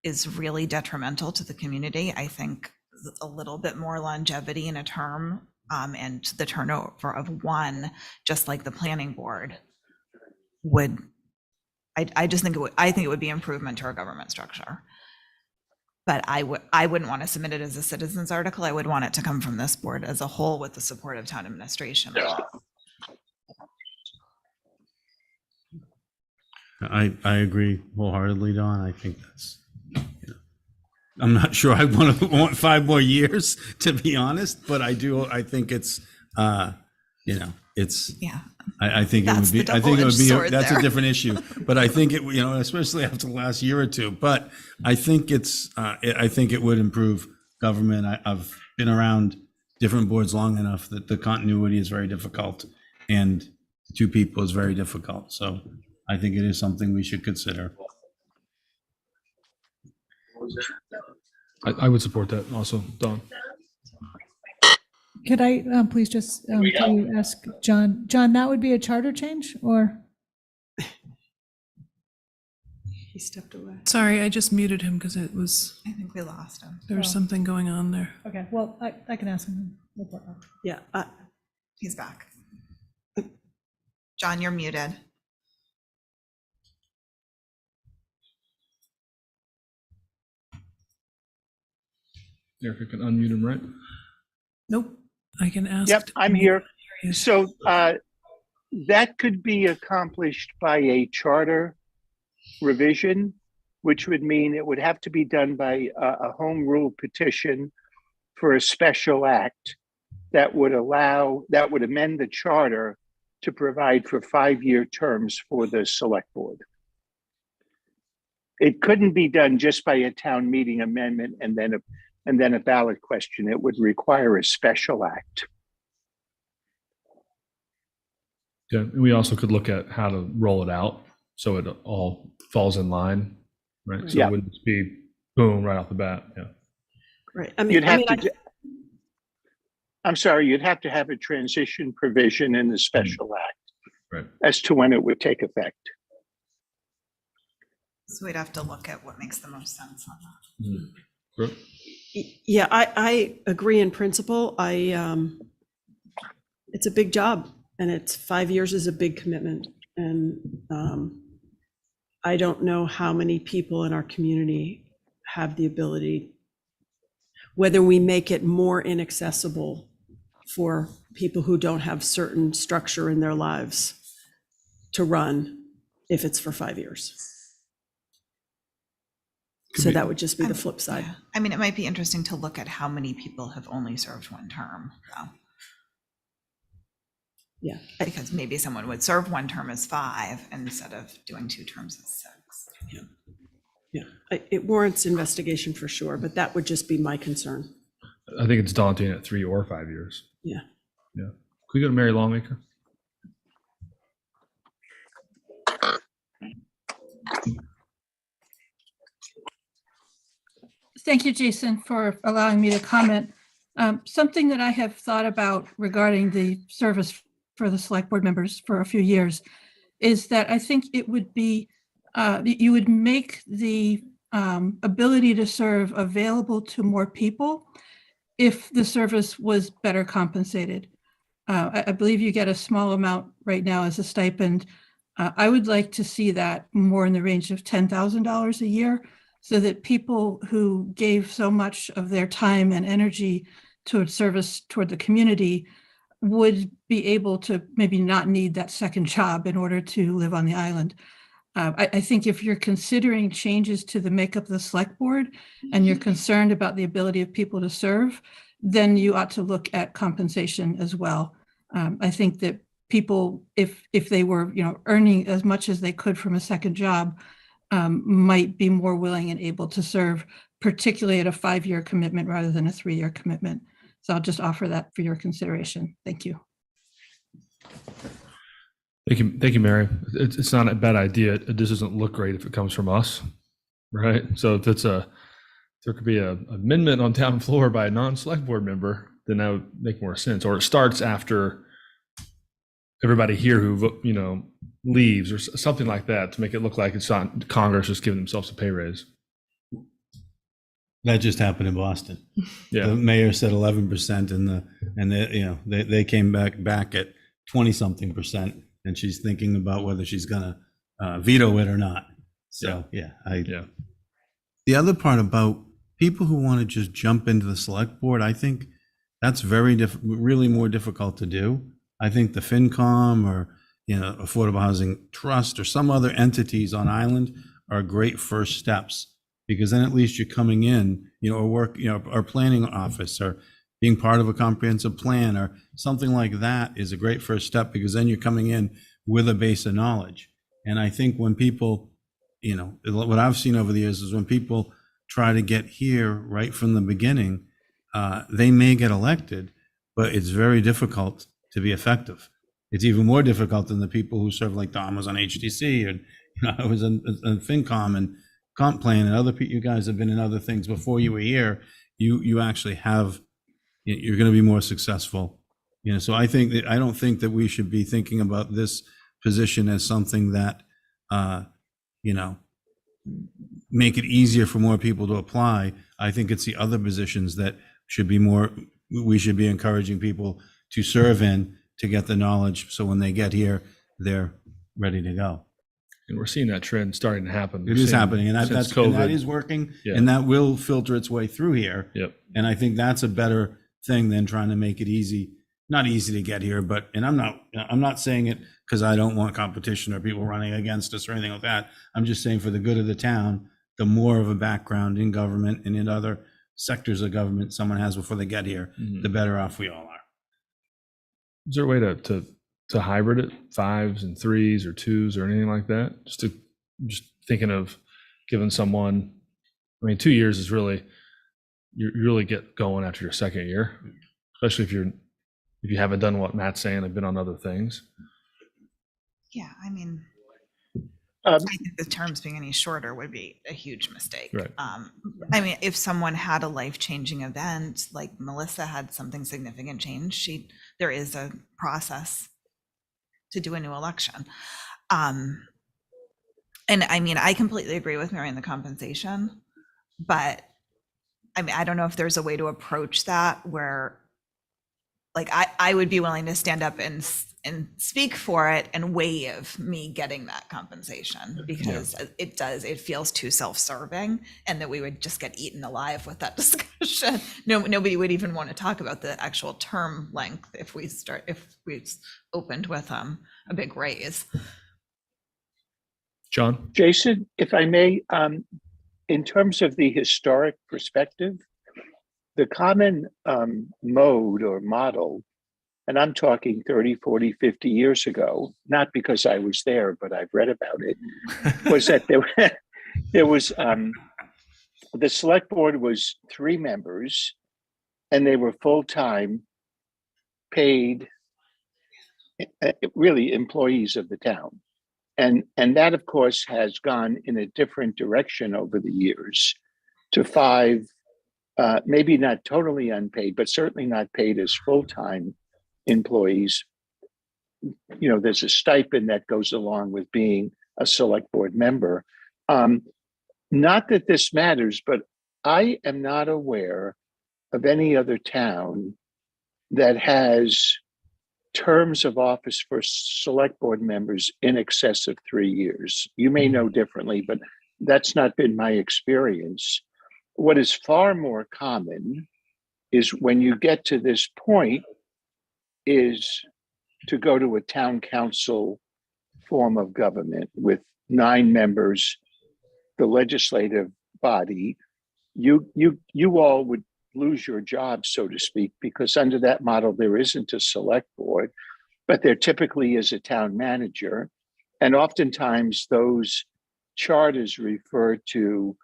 is really detrimental to the community. I think a little bit more longevity in a term, and the turnover of 1, just like the planning board, would, I just think it would be improvement to our government structure. But I wouldn't want to submit it as a citizens article. I would want it to come from this board as a whole with the support of town administration. I agree wholeheartedly, Don. I think that's, you know, I'm not sure I want 5 more years, to be honest, but I think it's, you know, it's, yeah. I think it would be, that's a different issue, but I think it, you know, especially after the last year or two, but I think it's, I think it would improve government. I've been around different boards long enough that the continuity is very difficult, and 2 people is very difficult. So I think it is something we should consider. I would support that also, Don. Could I please just ask John? John, that would be a charter change, or? He stepped away. Sorry, I just muted him because it was, I think we lost him. there was something going on there. Okay, well, I can ask him. Yeah. He's back. John, you're muted. Erica can unmute him, right? Nope. I can ask. Yep, I'm here. So that could be accomplished by a charter revision, which would mean it would have to be done by a home rule petition for a special act that would amend the charter to provide for 5-year terms for the select board. It couldn't be done just by a town meeting amendment and then a ballot question. It would require a special act. Yeah, and we also could look at how to roll it out so it all falls in line, right? So Yeah. it wouldn't just be boom right off the bat. Yeah. Right. I mean, You'd have I'm sorry, you'd have to have a transition provision in the special act as to when it would take effect. So we'd have to look at what makes the most sense on that. Brooke? Yeah, I agree in principle. It's a big job, and it's 5 years is a big commitment. And I don't know how many people in our community have the ability, whether we make it more inaccessible for people who don't have certain structure in their lives to run if it's for 5 years. So that would just be the flip side. Yeah. I mean, it might be interesting to look at how many people have only served one term, though. Yeah. Because maybe someone would serve one term as 5 instead of doing 2 terms as 6. Yeah, it warrants investigation for sure, but that would just be my concern. I think it's daunting at 3 or 5 years. Yeah. Yeah. Can we go to Mary Longmaker? Thank you, Jason, for allowing me to comment. Something that I have thought about regarding the service for the select board members for a few years is that I think it would be, you would make the ability to serve available to more people if the service was better compensated. I believe you get a small amount right now as a stipend. I would like to see that more in the range of $10,000 a year, so that people who gave so much of their time and energy toward service toward the community would be able to maybe not need that second job in order to live on the island. I think if you're considering changes to the makeup of the select board and you're concerned about the ability of people to serve, then you ought to look at compensation as well. I think that people, if they were, earning as much as they could from a second job, might be more willing and able to serve, particularly at a 5-year commitment rather than a 3-year commitment. So I'll just offer that for your consideration. Thank you. Thank you, Mary. It's not a bad idea. It just doesn't look great if it comes from us, right? So if there could be an amendment on town floor by a non-select board member, then that would make more sense. Or it starts after everybody here who leaves or something like that to make it look like it's not Congress just giving themselves a pay raise. That just happened in Boston. Yeah. The mayor said 11% and they came back at 20-something%, and she's thinking about whether she's gonna veto it or not. So yeah. The other part about people who want to just jump into the select board, I think that's really more difficult to do. I think the FinCom or Affordable Housing Trust or some other entities on island are great first steps, because then at least you're coming in, or our planning office or being part of a comprehensive plan or something like that is a great first step, because then you're coming in with a base of knowledge. And I think when people, what I've seen over the years is when people try to get here right from the beginning, they may get elected, but it's very difficult to be effective. It's even more difficult than the people who serve, like Tom was on HTC, and I was in FinCom and Comp Plan, and other people. You guys have been in other things before you were here. You actually have. You're going to be more successful. So I don't think that we should be thinking about this position as something that, make it easier for more people to apply. I think it's the other positions that we should be encouraging people to serve in, to get the knowledge, so when they get here, they're ready to go. And we're seeing that trend starting to happen. It is happening, and that COVID. is working, Yeah. and that will filter its way through here. Yep. And I think that's a better thing than trying to make it not easy to get here, and I'm not saying it because I don't want competition or people running against us or anything like that. I'm just saying, for the good of the town, the more of a background in government and in other sectors of government someone has before they get here, the better off we all are. Is there a way to hybrid it, 5s and 3s or 2s or anything like that? Just thinking of giving someone, 2 years is really, you really get going after your second year, especially if you haven't done what Matt's saying, I've been on other things. Yeah, I think the terms being any shorter would be a huge mistake. Right. If someone had a life-changing event, like Melissa had something significant change, there is a process to do a new election. And I completely agree with Mary on the compensation, but I don't know if there's a way to approach that where, like, I would be willing to stand up and speak for it and waive me getting that compensation, because it feels too self-serving, and that we would just get eaten alive with that discussion. Nobody would even want to talk about the actual term length if we opened with a big raise. John? Jason, if I may, in terms of the historic perspective, the common mode or model, and I'm talking 30, 40, 50 years ago, not because I was there, but I've read about it, was that there was, the select board was 3 members, and they were full-time paid, really employees of the town. And that, of course, has gone in a different direction over the years to 5, maybe not totally unpaid, but certainly not paid as full-time employees. You know, there's a stipend that goes along with being a select board member. Not that this matters, but I am not aware of any other town that has terms of office for select board members in excess of 3 years. You may know differently, but that's not been my experience. What is far more common is when you get to this point is to go to a town council form of government with 9 members, the legislative body. You all would lose your job, so to speak, because under that model, there isn't a select board, but there typically is a town manager. And oftentimes those charters refer to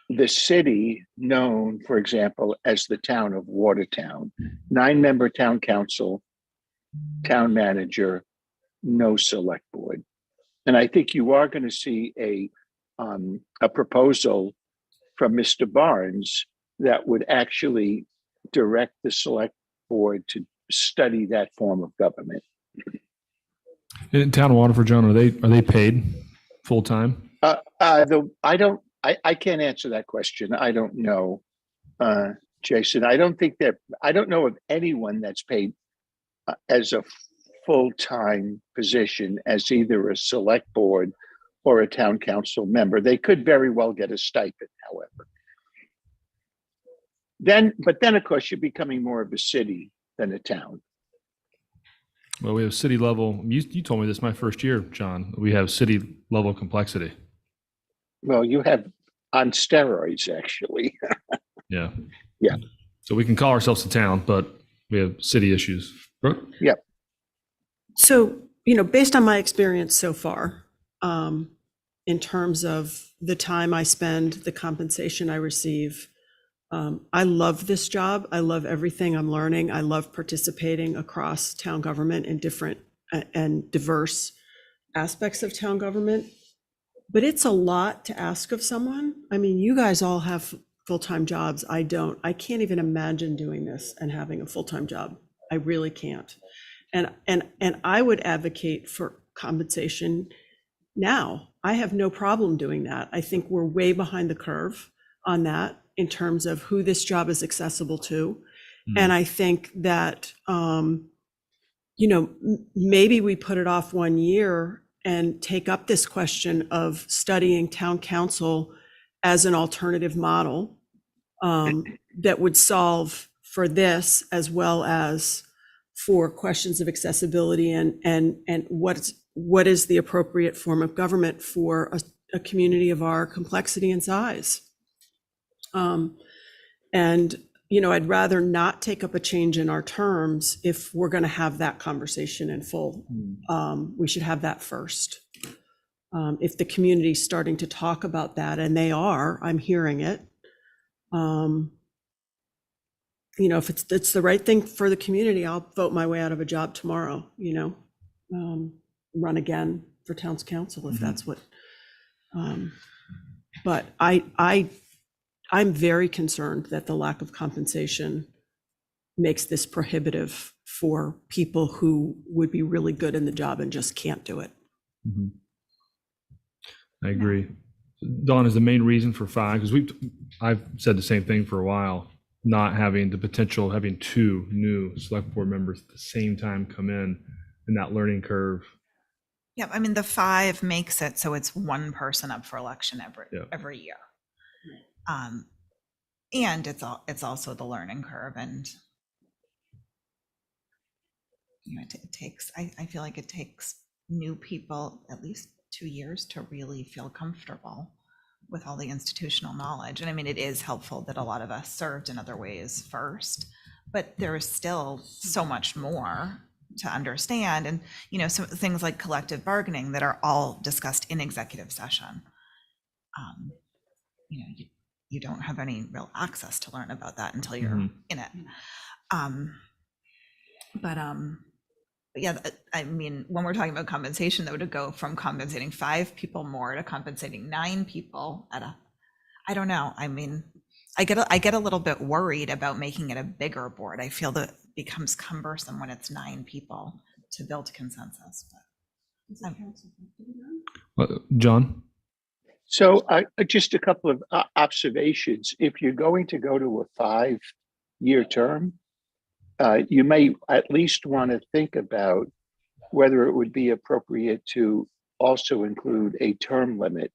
the city known, for example, as the town of Watertown. 9-member town council, town manager, no select board. And I think you are going to see a proposal from Mr. Barnes that would actually direct the select board to study that form of government. In town of Waterford, John, are they paid full time? I can't answer that question. I don't know, Jason. I don't know of anyone that's paid as a full-time position as either a select board or a town council member. They could very well get a stipend, however. But then of course you're becoming more of a city than a town. Well, we have city level. You told me this my first year, John. We have city level complexity. Well, you have on steroids, actually. Yeah. Yeah. So we can call ourselves a town, but we have city issues. Brooke? Yep. So, based on my experience so far, in terms of the time I spend, the compensation I receive, I love this job. I love everything I'm learning. I love participating across town government in different and diverse aspects of town government. But it's a lot to ask of someone. I mean, you guys all have full-time jobs. I don't. I can't even imagine doing this and having a full-time job. I really can't. And I would advocate for compensation now. I have no problem doing that. I think we're way behind the curve on that in terms of who this job is accessible to. And I think that, maybe we put it off 1 year and take up this question of studying town council as an alternative model that would solve for this as well as for questions of accessibility and what is the appropriate form of government for a community of our complexity and size. I'd rather not take up a change in our terms if we're going to have that conversation in full. We should have that first. If the community's starting to talk about that, and they are, I'm hearing it. If it's the right thing for the community, I'll vote my way out of a job tomorrow, run again for town's council if that's what. But I'm very concerned that the lack of compensation makes this prohibitive for people who would be really good in the job and just can't do it. I agree. Dawn, is the main reason for 5, because I've said the same thing for a while. not having the potential of having two new select board members at the same time come in and that learning curve. Yeah, I mean, the 5 makes it so it's one person up for election every year. And it's also the learning curve, and you know, it takes, I feel like it takes new people at least 2 years to really feel comfortable with all the institutional knowledge. And I mean, it is helpful that a lot of us served in other ways first, but there is still so much more to understand. And, you know, some things like collective bargaining that are all discussed in executive session. You know, you don't have any real access to learn about that until you're in it. But yeah, I mean, when we're talking about compensation, though, to go from compensating 5 people more to compensating 9 people I don't know. I mean, I get a little bit worried about making it a bigger board. I feel that it becomes cumbersome when it's 9 people to build consensus. John? So just a couple of observations. If you're going to go to a 5-year term, you may at least want to think about whether it would be appropriate to also include a term limit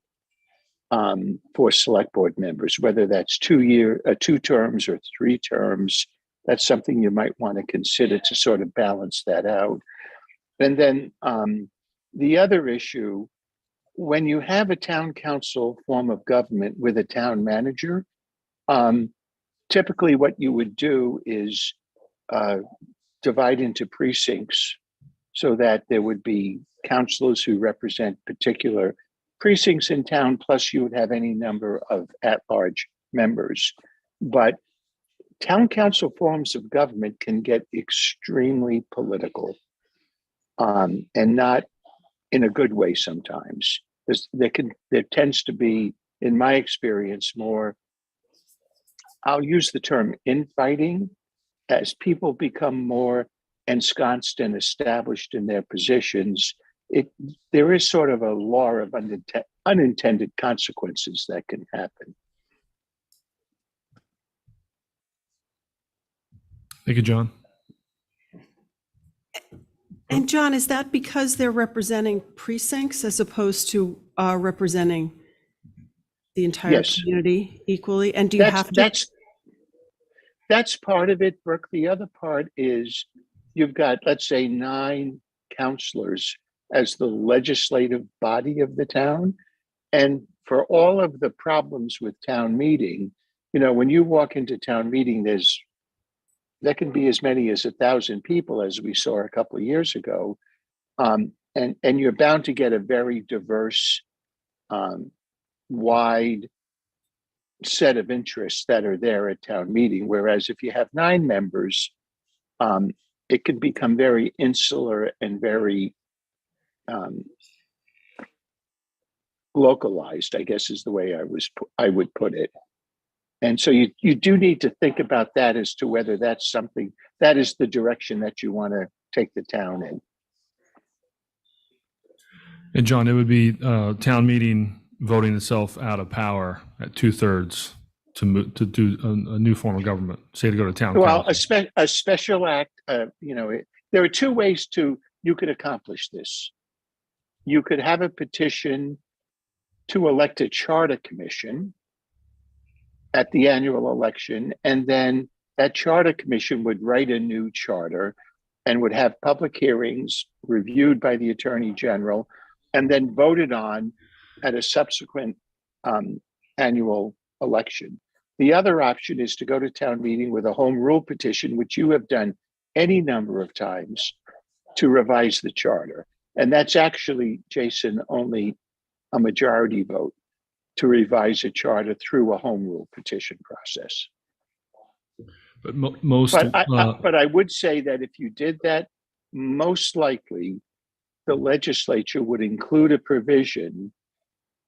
for select board members, whether that's 2 terms or 3 terms. That's something you might want to consider to sort of balance that out. And then the other issue, when you have a town council form of government with a town manager, typically what you would do is divide into precincts so that there would be councilors who represent particular precincts in town, plus you would have any number of at-large members. But town council forms of government can get extremely political, and not in a good way sometimes. There tends to be, in my experience, more, I'll use the term infighting, as people become more ensconced and established in their positions. There is sort of a law of unintended consequences that can happen. Thank you, John. And John, is that because they're representing precincts as opposed to representing the entire community equally? And do you have to? That's part of it, Brooke. The other part is you've got, let's say, 9 councilors as the legislative body of the town. And for all of the problems with town meeting, you know, when you walk into town meeting, there can be as many as 1,000 people, as we saw a couple of years ago. And you're bound to get a very diverse, wide set of interests that are there at town meeting. Whereas if you have 9 members, it can become very insular and very localized, I guess is the way I would put it. And so you do need to think about that as to whether that's something that is the direction that you want to take the town in. And John, it would be town meeting voting itself out of power at 2/3 to do a new form of government, say to go to town council. A special act, you know, there are 2 ways you could accomplish this. You could have a petition to elect a charter commission at the annual election, and then that charter commission would write a new charter and would have public hearings reviewed by the Attorney General and then voted on at a subsequent annual election. The other option is to go to town meeting with a home rule petition, which you have done any number of times, to revise the charter. And that's actually, Jason, only a majority vote to revise a charter through a home rule petition process. But most. But I would say that if you did that, most likely the legislature would include a provision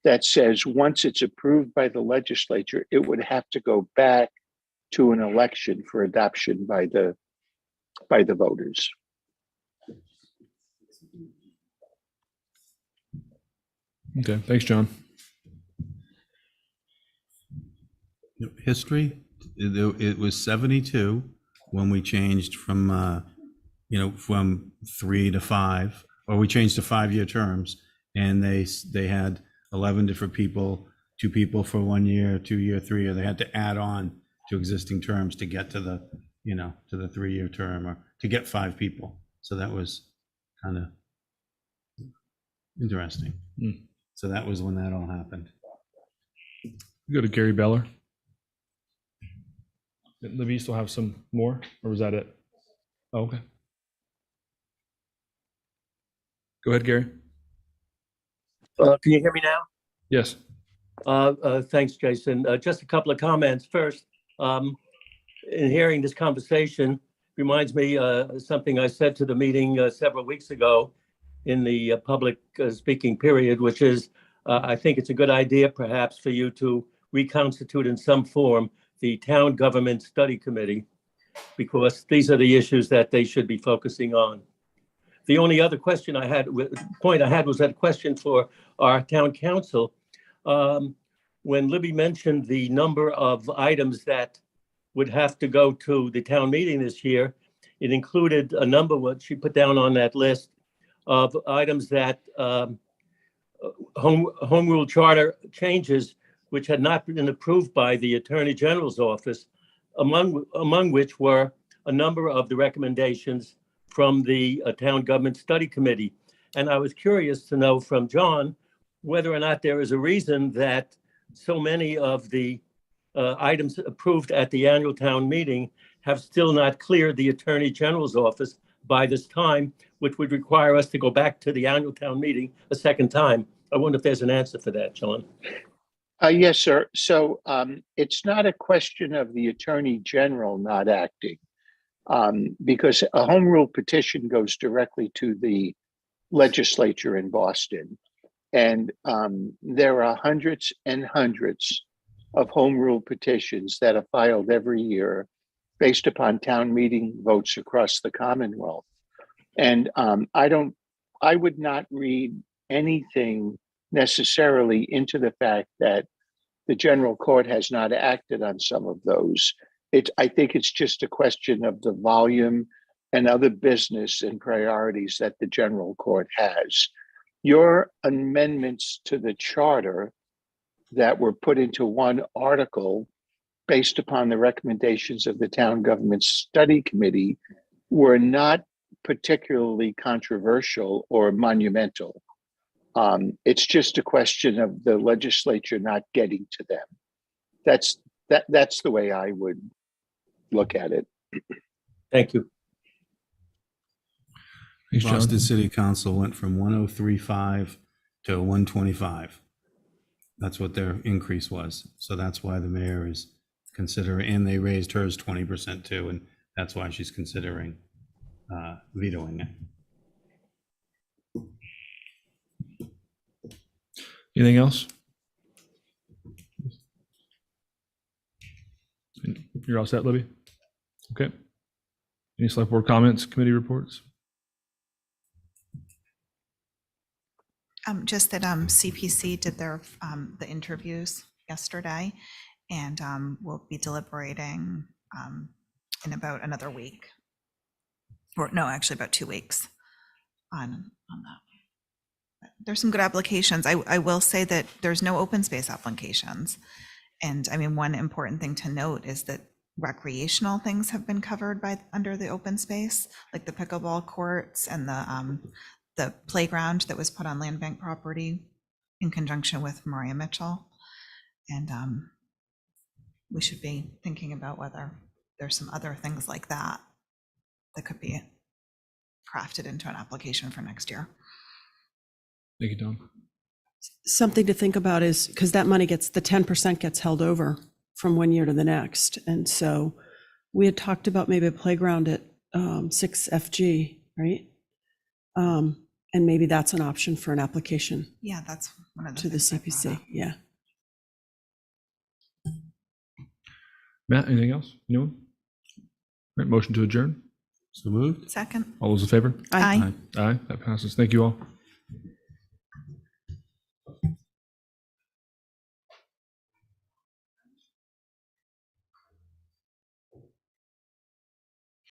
that says once it's approved by the legislature, it would have to go back to an election for adoption by the voters. Okay, thanks, John. History, it was 72 when we changed from, from 3 to 5, or we changed to 5-year terms, and they had 11 different people, 2 people for 1 year, 2 year, 3 year. They had to add on to existing terms to get to the, to the 3-year term, or to get 5 people. So that was kind of interesting. So that was when that all happened. Go to Gary Beller. Libby, you still have some more, or was that it? Oh, okay. Go ahead, Gary. Can you hear me now? Yes. Thanks, Jason. Just a couple of comments. First, in hearing this conversation reminds me something I said to the meeting several weeks ago in the public speaking period, which is I think it's a good idea perhaps for you to reconstitute in some form the Town Government Study Committee, because these are the issues that they should be focusing on. The only other point I had was that question for our town council. When Libby mentioned the number of items that would have to go to the town meeting this year, it included a number, what she put down on that list, of items that home rule charter changes which had not been approved by the Attorney General's office, among which were a number of the recommendations from the Town Government Study Committee. And I was curious to know from John whether or not there is a reason that so many of the items approved at the annual town meeting have still not cleared the Attorney General's office by this time, which would require us to go back to the annual town meeting a second time. I wonder if there's an answer for that, John. Yes, sir. So it's not a question of the Attorney General not acting, because a home rule petition goes directly to the legislature in Boston. And there are hundreds and hundreds of home rule petitions that are filed every year based upon town meeting votes across the Commonwealth. And I would not read anything necessarily into the fact that the general court has not acted on some of those. I think it's just a question of the volume and other business and priorities that the general court has. Your amendments to the charter that were put into one article based upon the recommendations of the Town Government Study Committee were not particularly controversial or monumental. It's just a question of the legislature not getting to them. That's the way I would look at it. Thank you. Boston City Council went from 103.5 to 125. That's what their increase was. So that's why the mayor is considering, and they raised hers 20% too, and that's why she's considering vetoing it. Anything else? You're all set, Libby? Okay. Any select board comments, committee reports? Just that CPC did their the interviews yesterday, and we'll be deliberating in about another week, or no, actually about 2 weeks on that. There's some good applications. I will say that there's no open space applications. And I mean, one important thing to note is that recreational things have been covered under the open space, like the pickleball courts and the playground that was put on land bank property in conjunction with Maria Mitchell. And we should be thinking about whether there's some other things like that that could be crafted into an application for next year. Thank you, Don. Something to think about is, because that money the 10% gets held over from one year to the next. And so we had talked about maybe a playground at 6FG, right? And maybe that's an option for an application. Yeah, that's one of the to the CPC. Yeah. Matt, anything else? Anyone? All right, motion to adjourn. So moved. Second. All those in favor? Aye. Aye, that passes. Thank you all.